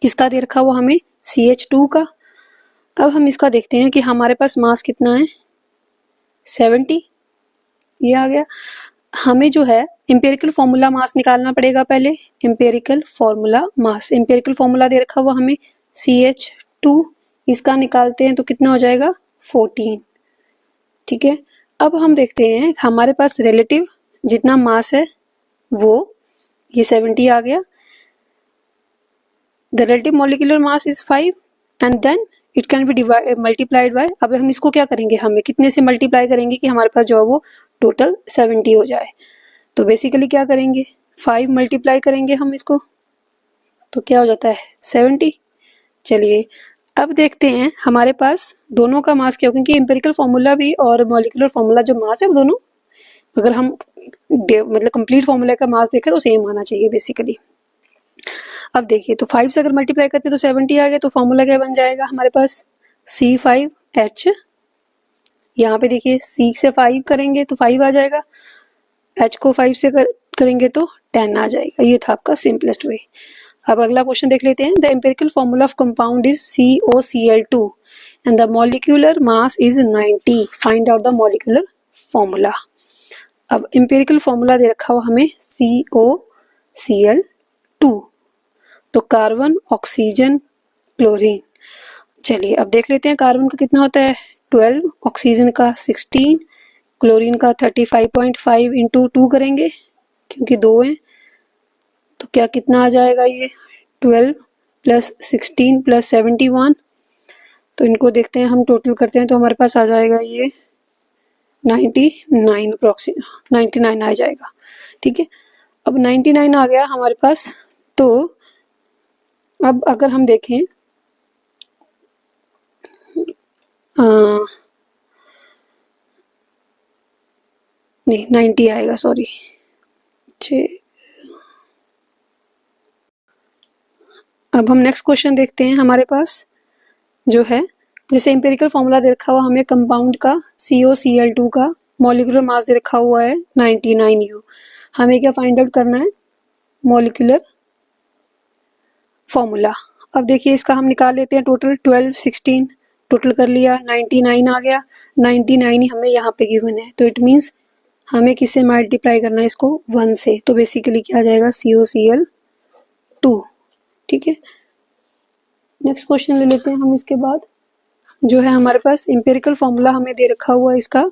किसका दे रखा हुआ हमें CH2 का। अब हम इसका देखते हैं कि हमारे पास मास कितना है 70, ये आ गया। हमें जो है एम्पिरिकल फार्मूला मास निकालना पड़ेगा पहले, empirical formula mass, empirical formula दे रखा हुआ हमें CH2, इसका निकालते हैं तो कितना हो जाएगा 14। ठीक है, अब हम देखते हैं हमारे पास रिलेटिव जितना मास है वो ये 70 आ गया। The relative molecular mass is 5 and then it can be multiplied by, अब हम इसको क्या करेंगे, हमें कितने से मल्टीप्लाई करेंगे कि हमारे पास जो है वो टोटल 70 हो जाए। तो बेसिकली क्या करेंगे, 5 मल्टीप्लाई करेंगे हम इसको तो क्या हो जाता है 70। चलिए अब देखते हैं हमारे पास दोनों का मास क्या हो, क्योंकि एम्पिरिकल फॉर्मूला भी और मॉलिक्यूलर फॉर्मूला जो मास है वो दोनों, अगर हम मतलब कंप्लीट फॉर्मूला का मास देखें तो सेम आना चाहिए बेसिकली। अब देखिए तो 5 से अगर मल्टीप्लाई करते तो 70 आ गया, तो फॉर्मूला क्या बन जाएगा हमारे पास C5H। यहाँ पे देखिए C से 5 करेंगे तो 5 आ जाएगा, H को 5 से करेंगे तो 10 आ जाएगा। ये था आपका सिंपलेस्ट वे। अब अगला क्वेश्चन देख लेते हैं। The empirical formula of compound is COCl2 and the molecular mass is 90। Find out the molecular formula. अब एम्पिरिकल फॉर्मूला दे रखा हुआ हमें COCl2, तो कार्बन, ऑक्सीजन, क्लोरीन। चलिए अब देख लेते हैं कार्बन का कितना होता है 12, ऑक्सीजन का 16, क्लोरीन का 35.5 इंटू 2 करेंगे क्योंकि 2 हैं, तो क्या कितना आ जाएगा ये 12 प्लस 16 प्लस 71। तो इनको देखते हैं हम, टोटल करते हैं तो हमारे पास आ जाएगा ये 99 अप्रोक्सीमेट 99 आ जाएगा। ठीक है, अब 99 आ गया हमारे पास। तो अब अगर हम देखें नहीं 90 आएगा, सॉरी। अब हम नेक्स्ट क्वेश्चन देखते हैं। हमारे पास जो है, जैसे एम्पिरिकल फॉर्मूला दे रखा हुआ हमें कंपाउंड का COCl2 का मॉलिक्यूलर मास दे रखा हुआ है 99U। हमें क्या फाइंड आउट करना है मॉलिक्यूलर फॉर्मूला। अब देखिए इसका हम निकाल लेते हैं टोटल 12 16 टोटल कर लिया 99 आ गया। 99 ही हमें यहाँ पे गिवन है, तो इट मीन्स हमें किससे मल्टीप्लाई करना है इसको 1 से, तो बेसिकली क्या आ जाएगा COCl2। ठीक है, नेक्स्ट क्वेश्चन ले लेते हैं हम। इसके बाद जो है हमारे पास एम्पिरिकल फॉर्मूला हमें दे रखा हुआ है इसका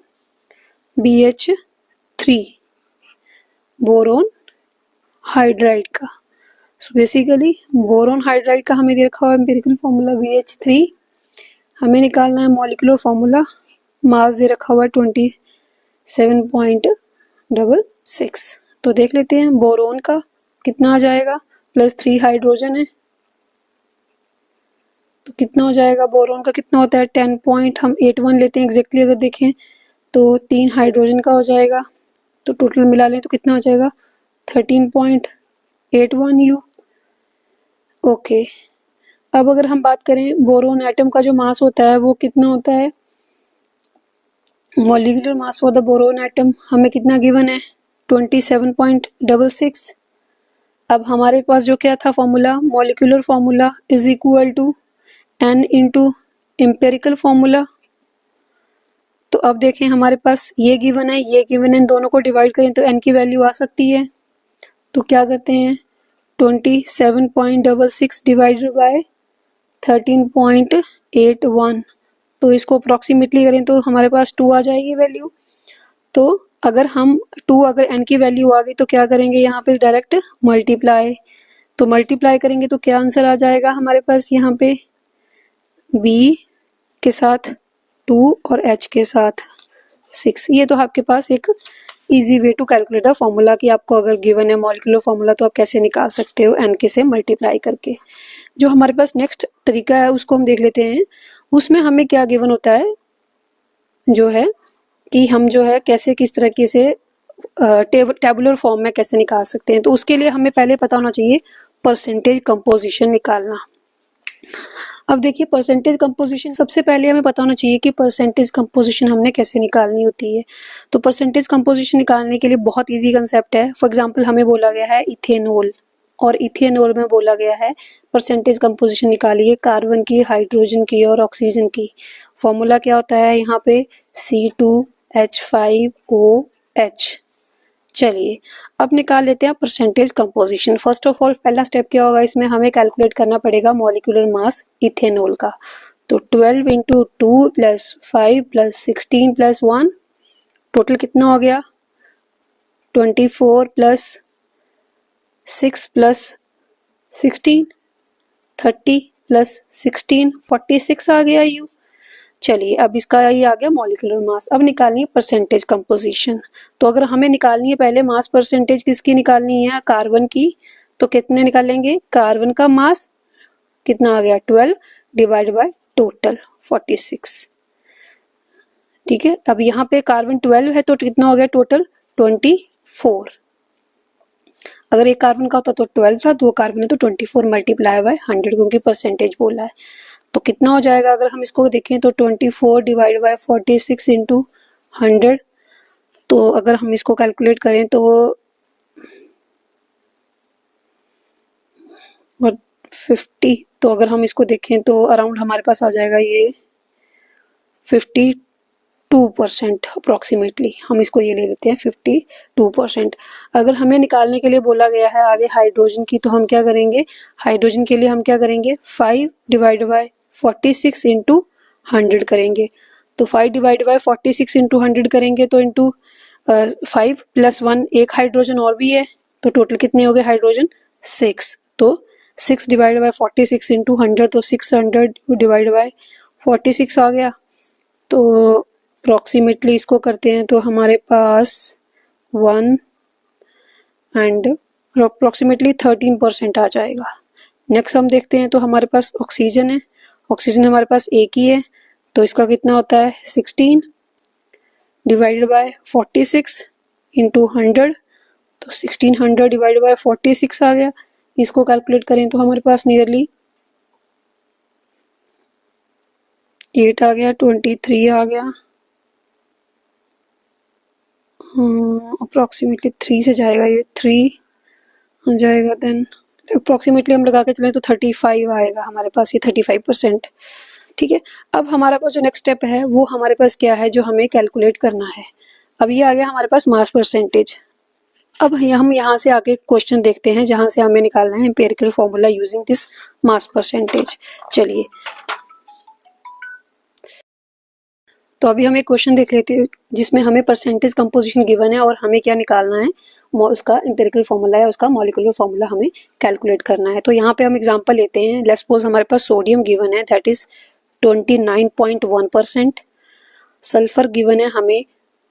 BH3 बोरोन हाइड्राइड का। सो बेसिकली बोरोन हाइड्राइड का हमें दे रखा हुआ है एम्पिरिकल फॉर्मूला BH3। हमें निकालना है मॉलिक्यूलर फॉर्मूला। मास दे रखा हुआ है 27.66। तो देख लेते हैं बोरोन का कितना आ जाएगा, प्लस 3 हाइड्रोजन है तो कितना हो जाएगा, बोरोन का कितना होता है 10.81 लेते हैं एग्जैक्टली अगर देखें तो 3 हाइड्रोजन का हो जाएगा, तो टोटल मिला लें तो कितना हो जाएगा 13.81U। ओके, अब अगर हम बात करें बोरोन एटम का जो मास होता है वो कितना होता है, molecular mass for the boron atom हमें कितना गिवन है 27.66। अब हमारे पास जो क्या था formula, molecular formula is equal to N into empirical formula. तो अब देखें हमारे पास ये गिवन है, ये गिवन है, इन दोनों को डिवाइड करें तो N की वैल्यू आ सकती है। तो क्या करते हैं 27.66 डिवाइडेड बाय 13.81, तो इसको अप्रॉक्सीमेटली करें तो हमारे पास 2 आ जाएगी वैल्यू। तो अगर हम 2 अगर N की वैल्यू आ गई तो क्या करेंगे यहाँ पे डायरेक्ट मल्टीप्लाई, तो मल्टीप्लाई करेंगे तो क्या आंसर आ जाएगा हमारे पास यहाँ पे B के साथ 2 और H के साथ 6। ये तो आपके पास एक easy way to calculate the formula कि आपको अगर गिवन है मॉलिक्यूलर फॉर्मूला तो आप कैसे निकाल सकते हो N के से मल्टीप्लाई करके। जो हमारे पास नेक्स्ट तरीका है उसको हम देख लेते हैं। उसमें हमें क्या गिवन होता है, जो है कि हम जो है कैसे किस तरीके से टेबुलर फॉर्म में कैसे निकाल सकते हैं। तो उसके लिए हमें पहले पता होना चाहिए परसेंटेज कंपोजिशन निकालना। अब देखिए परसेंटेज कंपोजिशन, सबसे पहले हमें पता होना चाहिए कि परसेंटेज कंपोजिशन हमने कैसे निकालनी होती है। तो परसेंटेज कंपोजिशन निकालने के लिए बहुत इजी कंसेप्ट है। फॉर एग्जांपल हमें बोला गया है इथेनॉल, और इथेनॉल में बोला गया है परसेंटेज कंपोजिशन निकालिए कार्बन की, हाइड्रोजन की और ऑक्सीजन की। फॉर्मूला क्या होता है यहाँ पे C2H5OH। चलिए अब निकाल लेते हैं percentage composition. First of all पहला स्टेप क्या होगा, इसमें हमें कैलकुलेट करना पड़ेगा मॉलिक्यूलर मास इथेनॉल का। तो 12 into 2 plus 5 plus 16 plus 1 total कितना हो गया 24 प्लस 6 प्लस 16 30 प्लस 16 46 आ गया यू। चलिए अब इसका ये आ गया मॉलिक्यूलर मास। अब निकालनी है परसेंटेज कंपोजिशन। तो अगर हमें निकालनी है पहले मास परसेंटेज किसकी निकालनी है, कार्बन की, तो कितने निकालेंगे, कार्बन का मास कितना आ गया 12, डिवाइड बाय टोटल 46। ठीक है, अब यहाँ पे कार्बन 12 है तो कितना हो गया टोटल 24। अगर एक कार्बन का होता तो 12 था, दो कार्बन है तो 24 मल्टीप्लाई बाय 100 क्योंकि परसेंटेज बोला है। तो कितना हो जाएगा अगर हम इसको देखें तो 24 डिवाइड बाय 46 इंटू 100। तो अगर हम इसको कैलकुलेट करें तो और 50, तो अगर हम इसको देखें तो अराउंड हमारे पास आ जाएगा ये 52% अप्रोक्सीमेटली। हम इसको ये ले लेते हैं 52%। अगर हमें निकालने के लिए बोला गया है आगे हाइड्रोजन की, तो हम क्या करेंगे, हाइड्रोजन के लिए हम क्या करेंगे 5 डिवाइड बाय 46 इंटू 100 करेंगे। तो 5 डिवाइड बाय 46 इंटू 100 करेंगे तो इंटू 5 प्लस 1 एक हाइड्रोजन और भी है, तो टोटल कितने हो गए हाइड्रोजन 6। तो 6 डिवाइड बाय 46 इंटू 100, तो 600 डिवाइड बाय 46 आ गया। तो अप्रोक्सीमेटली इसको करते हैं तो हमारे पास 1 एंड अप्रोक्सीमेटली 13% आ जाएगा। नेक्स्ट हम देखते हैं तो हमारे पास ऑक्सीजन है, ऑक्सीजन हमारे पास एक ही है, तो इसका कितना होता है 16 डिवाइडेड बाय 46 इंटू 100, तो 1600 डिवाइडेड बाय 46 आ गया। इसको कैलकुलेट करें तो हमारे पास नियरली 8 आ गया, 23 आ गया, अप्रोक्सीमेटली 3 से जाएगा, ये 3 आ जाएगा, देन अप्रोक्सीमेटली हम लगा के चलें तो 35 आएगा हमारे पास, ये 35%। ठीक है, अब हमारे पास जो नेक्स्ट स्टेप है वो हमारे पास क्या है जो हमें कैलकुलेट करना है। अब ये आ गया हमारे पास मास परसेंटेज। अब हम यहाँ से आगे क्वेश्चन देखते हैं जहाँ से हमें निकालना है empirical formula using this mass percentage. चलिए, तो अभी हम एक क्वेश्चन देख लेते हैं जिसमें हमें परसेंटेज कंपोजिशन गिवन है और हमें क्या निकालना है, उसका एम्पिरिकल फॉर्मूला है, उसका मॉलिक्यूलर फॉर्मूला हमें कैलकुलेट करना है। तो यहाँ पे हम एग्जांपल लेते हैं। लेट्स सपोज हमारे पास सोडियम गिवन है दैट इज 29.1%, सल्फर गिवन है हमें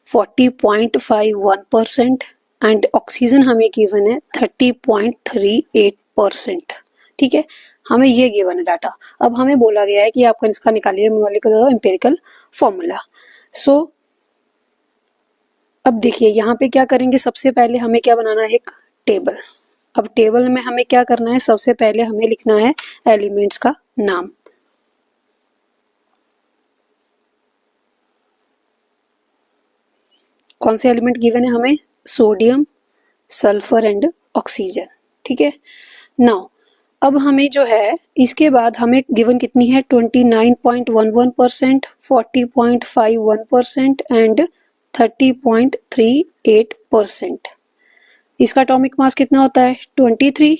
40.51% एंड ऑक्सीजन हमें गिवन है 30.38%। ठीक है, हमें ये गिवन है डाटा। अब हमें बोला गया है कि आपका इसका निकालिए मॉलिक्यूलर और एम्पिरिकल फॉर्मूला। सो अब देखिए यहाँ पे क्या करेंगे, सबसे पहले हमें क्या बनाना है एक टेबल। अब टेबल में हमें क्या करना है, सबसे पहले हमें लिखना है एलिमेंट्स का नाम। कौन से एलिमेंट गिवन है हमें, सोडियम, सल्फर एंड ऑक्सीजन। ठीक है, नाउ अब हमें जो है इसके बाद हमें गिवन कितनी है 29.11%, 40.51% एंड 30.38%। इसका एटॉमिक मास कितना होता है 23,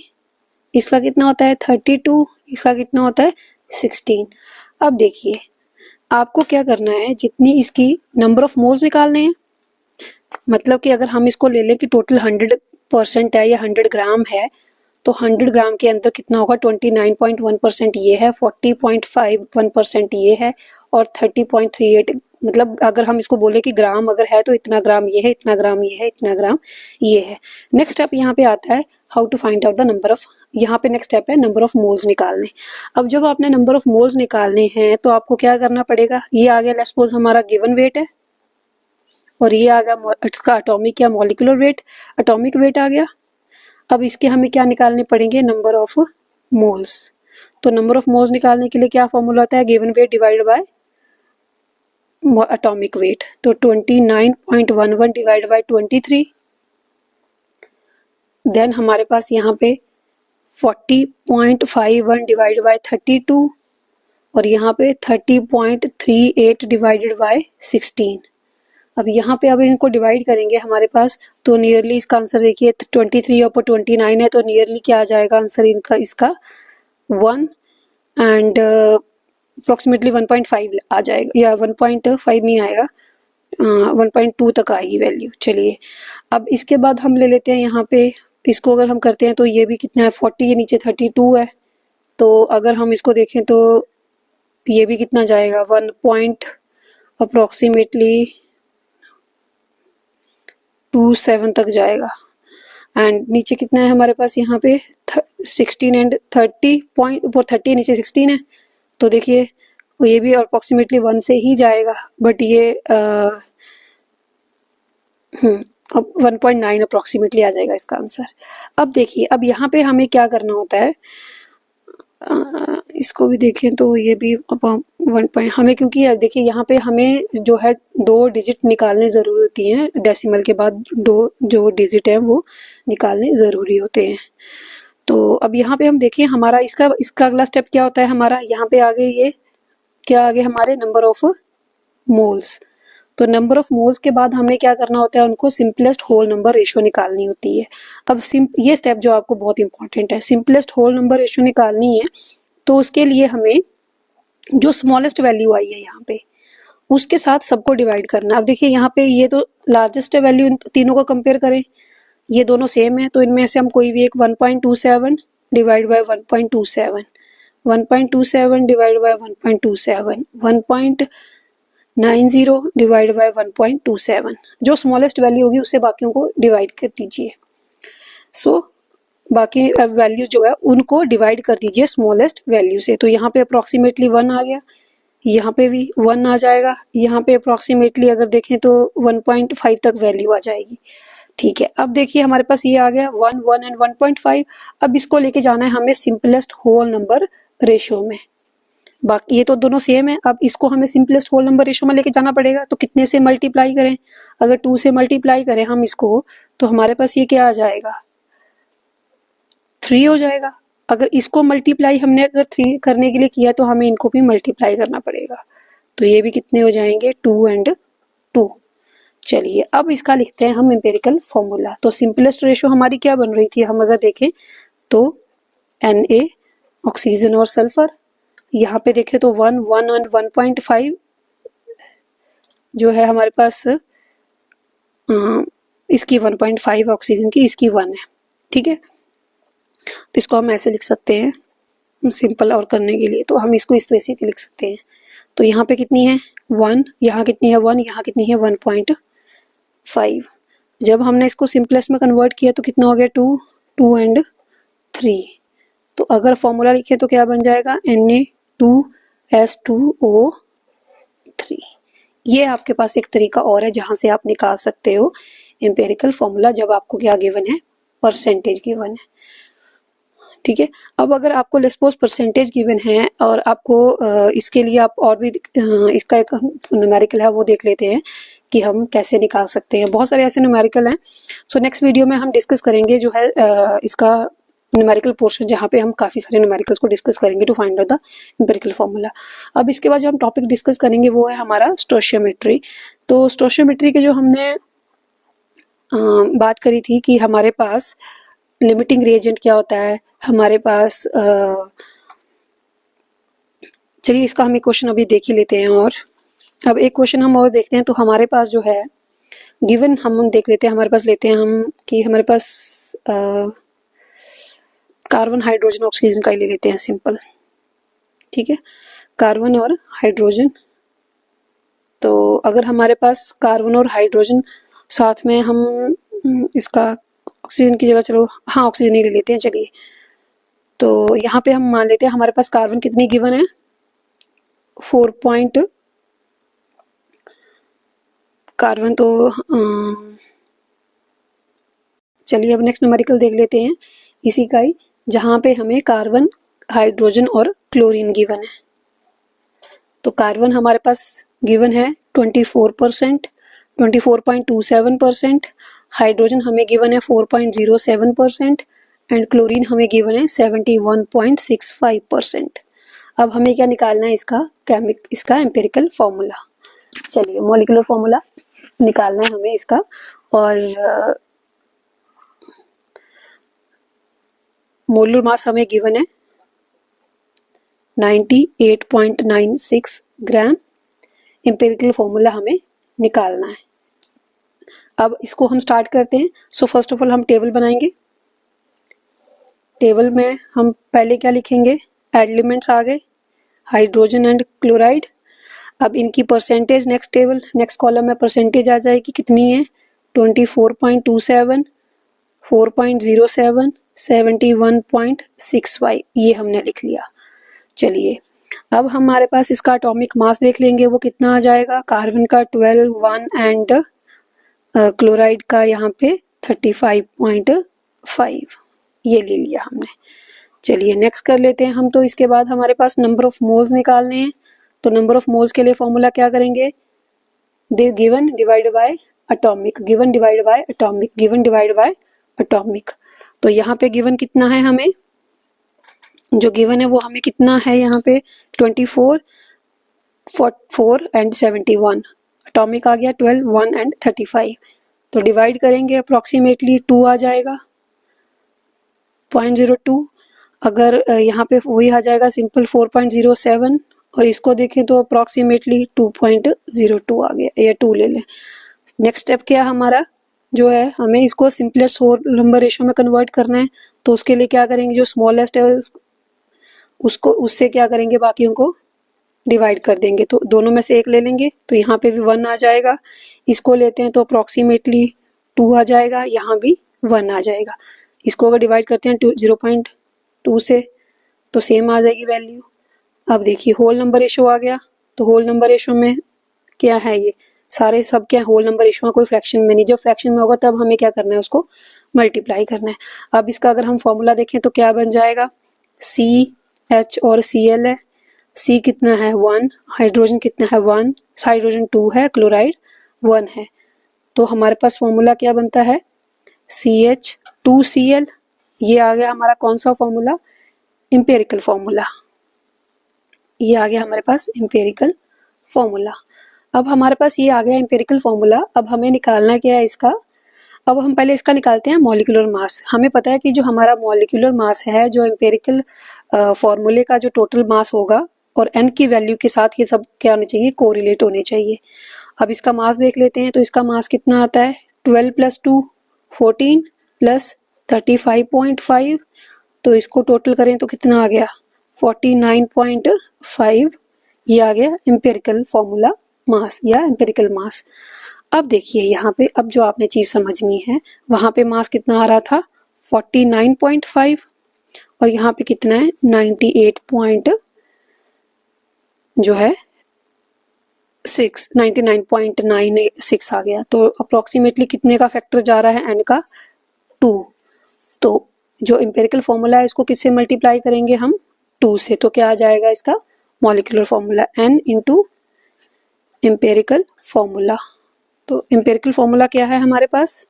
इसका कितना होता है 32, इसका कितना होता है 16। अब देखिए आपको क्या करना है, जितनी इसकी नंबर ऑफ मोल्स निकालने हैं, मतलब कि अगर हम इसको ले लें कि टोटल 100% है या 100 ग्राम है, तो 100 ग्राम के अंदर कितना होगा 29.1% ये है, 40.51% ये है और 30.38, मतलब अगर हम इसको बोले कि ग्राम अगर है तो इतना ग्राम ये है, इतना ग्राम ये है, इतना ग्राम ये है। नेक्स्ट स्टेप यहाँ पे आता है how to find out the number of, यहाँ पे नेक्स्ट स्टेप है नंबर ऑफ मोल्स निकालने। अब जब आपने नंबर ऑफ मोल्स निकालने हैं तो आपको क्या करना पड़ेगा, ये आ गया लेट्स सपोज हमारा गिवन वेट है और ये आ गया इसका एटॉमिक या मॉलिक्यूलर वेट, एटॉमिक वेट आ गया। अब इसके हमें क्या निकालने पड़ेंगे, नंबर ऑफ मोल्स। तो नंबर ऑफ मोल्स निकालने के लिए क्या फॉर्मूला होता है, given weight divided by atomic weight. तो 29.11 डिवाइडेड बाय 23, देन हमारे पास यहाँ पे 40.51 डिवाइडेड बाय 32 और यहाँ पे 30.38 डिवाइडेड बाय 16। अब यहाँ पे अब इनको डिवाइड करेंगे हमारे पास, तो नियरली इसका आंसर देखिए 23 ऊपर 29 है, तो नियरली क्या आ जाएगा आंसर इनका, इसका 1 एंड अप्रोक्सीमेटली 1.5 आ जाएगा, या 1.5 नहीं आएगा, 1.2 तक आएगी वैल्यू। चलिए अब इसके बाद हम ले लेते हैं यहाँ पे, इसको अगर हम करते हैं तो ये भी कितना है 40, ये नीचे 32 है, तो अगर हम इसको देखें तो ये भी कितना जाएगा 1 पॉइंट अप्रोक्सीमेटली 27 तक जाएगा। एंड नीचे कितना है हमारे पास यहाँ पे 16 एंड 30 पॉइंट, ऊपर 30 नीचे 16 है, तो देखिए ये भी अप्रोक्सीमेटली 1 से ही जाएगा, बट ये अब 1.9 अप्रोक्सीमेटली आ जाएगा इसका आंसर। अब देखिए, अब यहाँ पे हमें क्या करना होता है, इसको भी देखें तो ये भी अब 1 हमें, क्योंकि अब देखिए यहाँ पे हमें जो है 2 डिजिट निकालने ज़रूरी होती हैं, डेसिमल के बाद 2 जो डिजिट हैं वो निकालने ज़रूरी होते हैं। तो अब यहाँ पे हम देखें हमारा इसका अगला स्टेप क्या होता है, हमारा यहाँ पे आगे ये क्या आगे हमारे नंबर ऑफ मोल्स। तो नंबर ऑफ मोल्स के बाद हमें क्या करना होता है, उनको सिंपलेस्ट होल नंबर रेशियो निकालनी होती है। अब ये स्टेप जो आपको बहुत इंपॉर्टेंट है, सिंपलेस्ट होल नंबर रेशियो निकालनी है, तो उसके लिए हमें जो स्मॉलेस्ट वैल्यू आई है यहाँ पे उसके साथ सबको डिवाइड करना। अब देखिए यहाँ पे ये तो लार्जेस्ट वैल्यू, इन तीनों को कंपेयर करें, ये दोनों सेम है, तो इनमें से हम कोई भी एक 1.27 divide by 1.27, 1.27 divide by 1.27, 1.90 divide by 1.27, जो स्मॉलेस्ट वैल्यू होगी उससे बाकियों को डिवाइड कर दीजिए। सो बाकी वैल्यू जो है उनको डिवाइड कर दीजिए स्मॉलेस्ट वैल्यू से। तो यहाँ पे अप्रोक्सीमेटली 1 आ गया, यहाँ पे भी 1 आ जाएगा, यहाँ पे अप्रोक्सीमेटली अगर देखें तो 1.5 तक वैल्यू आ जाएगी। ठीक है, अब देखिए हमारे पास ये आ गया 1, 1 एंड 1.5। अब इसको लेके जाना है हमें सिंपलेस्ट होल नंबर रेशियो में। बाकी ये तो दोनों सेम है, अब इसको हमें सिंपलेस्ट होल नंबर रेशियो में लेके जाना पड़ेगा। तो कितने से मल्टीप्लाई करें, अगर 2 से मल्टीप्लाई करें हम इसको, तो हमारे पास ये क्या आ जाएगा, 3 हो जाएगा। अगर इसको मल्टीप्लाई हमने अगर 3 करने के लिए किया तो हमें इनको भी मल्टीप्लाई करना पड़ेगा, तो ये भी कितने हो जाएंगे, 2 एंड 2। चलिए अब इसका लिखते हैं हम एम्पिरिकल फॉर्मूला। तो सिंपलेस्ट रेशियो हमारी क्या बन रही थी, हम अगर देखें तो Na ऑक्सीजन और सल्फर, यहाँ पे देखें तो 1, 1 एंड 1.5 जो है हमारे पास, इसकी 1.5 ऑक्सीजन की, इसकी 1 है। ठीक है, तो इसको हम ऐसे लिख सकते हैं सिंपल और करने के लिए, तो हम इसको इस तरह से लिख सकते हैं। तो यहाँ पे कितनी है 1, यहाँ कितनी है 1, यहाँ कितनी है 1.5। जब हमने इसको सिंपलेस्ट में कन्वर्ट किया तो कितना हो गया 2, 2 एंड 3। तो अगर फॉर्मूला लिखे तो क्या बन जाएगा, Na2S2O3। ये आपके पास एक तरीका और है जहां से आप निकाल सकते हो एम्पिरिकल फॉर्मूला, जब आपको क्या गिवन है, परसेंटेज गिवन है। ठीक है, अब अगर आपको लेसपोज परसेंटेज गिवन है और आपको इसके लिए आप और भी इसका एक न्यूमेरिकल है वो देख लेते हैं कि हम कैसे निकाल सकते हैं। बहुत सारे ऐसे न्यूमेरिकल हैं। सो नेक्स्ट वीडियो में हम डिस्कस करेंगे जो है इसका न्यूमेरिकल पोर्शन, जहाँ पे हम काफ़ी सारे न्यूमेरिकल्स को डिस्कस करेंगे to find out the empirical formula. अब इसके बाद जो हम टॉपिक डिस्कस करेंगे वो है हमारा स्टोशियोमेट्री। तो स्टोशियोमेट्री के जो हमने बात करी थी कि हमारे पास लिमिटिंग रिएजेंट क्या होता है, हमारे पास चलिए इसका हम एक क्वेश्चन अभी देख ही लेते हैं। और अब एक क्वेश्चन हम और देखते हैं। तो हमारे पास जो है गिवन हम देख लेते हैं, हमारे पास लेते हैं हम कि हमारे पास कार्बन हाइड्रोजन ऑक्सीजन का ही ले लेते हैं सिंपल। ठीक है, कार्बन और हाइड्रोजन। तो अगर हमारे पास कार्बन और हाइड्रोजन साथ में, हम इसका ऑक्सीजन की जगह, चलो हाँ ऑक्सीजन ही ले लेते हैं। चलिए तो यहाँ पे हम मान लेते हैं हमारे पास कार्बन कितनी गिवन है, 4 कार्बन। तो चलिए अब नेक्स्ट न्यूमेरिकल देख लेते हैं इसी का ही, जहाँ पे हमें कार्बन, हाइड्रोजन और क्लोरीन गिवन है। तो कार्बन हमारे पास गिवन है 24%, 24.27%, हाइड्रोजन हमें गिवन है 4.07% एंड क्लोरीन हमें गिवन है 71.65%। अब हमें क्या निकालना है, इसका एम्पिरिकल फॉर्मूला। चलिए मॉलिक्यूलर फॉर्मूला निकालना है हमें इसका। और मोलर मास हमें गिवन है 98.96 ग्राम। एम्पिरिकल फॉर्मूला हमें निकालना है। अब इसको हम स्टार्ट करते हैं। सो फर्स्ट ऑफ ऑल हम टेबल बनाएंगे। टेबल में हम पहले क्या लिखेंगे, एलिमेंट्स आ गए, हाइड्रोजन एंड क्लोराइड। अब इनकी percentage next table, next column में परसेंटेज आ जाएगी, कितनी है 24.27, 4.07, 71.65, ये हमने लिख लिया। चलिए अब हमारे पास इसका एटॉमिक मास देख लेंगे, वो कितना आ जाएगा। कार्बन का 12, 1 एंड क्लोराइड का यहाँ पे 35.5 ये ले लिया हमने। चलिए नेक्स्ट कर लेते हैं हम। तो इसके बाद हमारे पास नंबर ऑफ मोल्स निकालने हैं। तो नंबर ऑफ मोल्स के लिए फॉर्मूला क्या करेंगे, they given divide by atomic, given divide by atomic, given divide by atomic. तो यहाँ पे गिवन कितना है, हमें जो गिवन है वो हमें कितना है यहाँ पे 24, 4 एंड 71। एटॉमिक आ गया 12, 1 एंड 35। तो डिवाइड करेंगे अप्रोक्सीमेटली 2 आ जाएगा 0.02। अगर यहाँ पे वही आ जाएगा सिंपल 4.07 और इसको देखें तो अप्रोक्सीमेटली 2.02 आ गया, या 2 ले लें। नेक्स्ट स्टेप क्या हमारा जो है, हमें इसको सिंपलेस्ट होल नंबर रेशियो में कन्वर्ट करना है। तो उसके लिए क्या करेंगे, जो स्मॉलेस्ट है उसको उससे क्या करेंगे, बाकियों को डिवाइड कर देंगे। तो दोनों में से एक ले लेंगे, तो यहाँ पे भी 1 आ जाएगा। इसको लेते हैं तो अप्रोक्सीमेटली 2 आ जाएगा, यहाँ भी 1 आ जाएगा। इसको अगर डिवाइड करते हैं 0.2 से तो सेम आ जाएगी वैल्यू। अब देखिए होल नंबर रेशियो आ गया। तो होल नंबर रेशियो में क्या है, ये सारे सब क्या होल नंबर रेशियो में, कोई फ्रैक्शन में नहीं। जब फ्रैक्शन में होगा तब हमें क्या करना है, उसको मल्टीप्लाई करना है। अब इसका अगर हम फॉर्मूला देखें तो क्या बन जाएगा, CH और Cl है। C कितना है 1, हाइड्रोजन कितना है 1, हाइड्रोजन 2 है, क्लोराइड 1 है। तो हमारे पास फॉर्मूला क्या बनता है, CH2Cl। ये आ गया हमारा कौन सा फॉर्मूला, एम्पिरिकल फॉर्मूला। ये आ गया हमारे पास एम्पिरिकल फॉर्मूला। अब हमारे पास ये आ गया एम्पिरिकल फॉर्मूला। अब हमें निकालना क्या है इसका, अब हम पहले इसका निकालते हैं मॉलिक्यूलर मास। हमें पता है कि जो हमारा मॉलिक्यूलर मास है, जो एम्पिरिकल फॉर्मूले का जो टोटल मास होगा और n की वैल्यू के साथ ये सब क्या होने चाहिए, कोरिलेट होने चाहिए। अब इसका मास देख लेते हैं। तो इसका मास कितना आता है, 12 + 2 14 + 35.5। तो इसको टोटल करें तो कितना आ गया 49.5। ये आ गया एम्पिरिकल फॉर्मूला मास या एम्पिरिकल मास। अब देखिए यहाँ पे, अब जो आपने चीज समझनी है, वहां पे मास कितना आ रहा था 49.5 और यहाँ पे कितना है 98 जो है 99.96 आ गया। तो अप्रोक्सीमेटली कितने का फैक्टर जा रहा है, n का 2। तो जो एम्पिरिकल फॉर्मूला है इसको किससे मल्टीप्लाई करेंगे हम, 2 से। तो क्या आ जाएगा इसका molecular formula, n × empirical formula. तो एम्पिरिकल फॉर्मूला क्या है हमारे पास,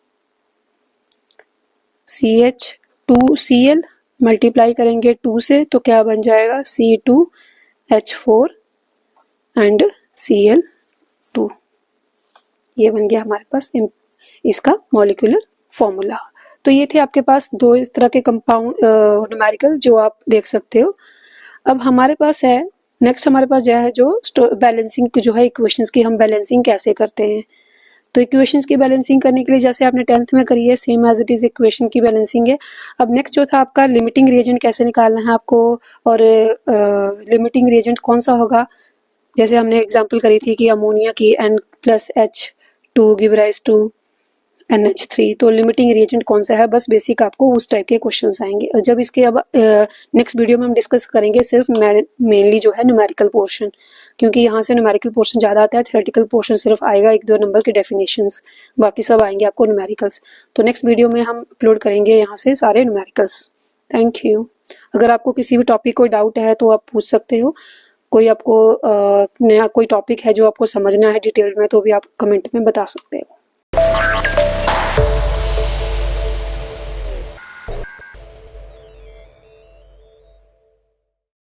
CH2Cl मल्टीप्लाई करेंगे 2 से तो क्या बन जाएगा C2H4 एंड Cl2। ये बन गया हमारे पास इसका मॉलिक्यूलर फॉर्मूला। तो ये थे आपके पास 2 इस तरह के कंपाउंड न्यूमेरिकल जो आप देख सकते हो। अब हमारे पास है नेक्स्ट, हमारे पास जो है जो बैलेंसिंग जो है इक्वेशंस की, हम बैलेंसिंग कैसे करते हैं। तो इक्वेशंस की बैलेंसिंग करने के लिए जैसे आपने 10th में करी है, same as it is equation की बैलेंसिंग है। अब नेक्स्ट जो था आपका लिमिटिंग रिएजेंट कैसे निकालना है आपको, और लिमिटिंग रिएजेंट कौन सा होगा। जैसे हमने एग्जांपल करी थी कि अमोनिया की N+H2 give rise to NH3, तो लिमिटिंग रिएजेंट कौन सा है, बस बेसिक आपको उस टाइप के क्वेश्चंस आएंगे। और जब इसके अब नेक्स्ट वीडियो में हम डिस्कस करेंगे सिर्फ मेनली जो है न्यूमेरिकल पोर्शन, क्योंकि यहाँ से न्यूमेरिकल पोर्शन ज़्यादा आता है, थ्योरेटिकल पोर्शन सिर्फ आएगा 1-2 नंबर के डेफिनेशंस, बाकी सब आएंगे आपको न्यूमेरिकल्स। तो नेक्स्ट वीडियो में हम अपलोड करेंगे यहाँ से सारे न्यूमेरिकल्स। Thank you. अगर आपको किसी भी टॉपिक कोई डाउट है तो आप पूछ सकते हो, कोई आपको नया कोई टॉपिक है जो आपको समझना है डिटेल में, तो भी आप कमेंट में बता सकते हो।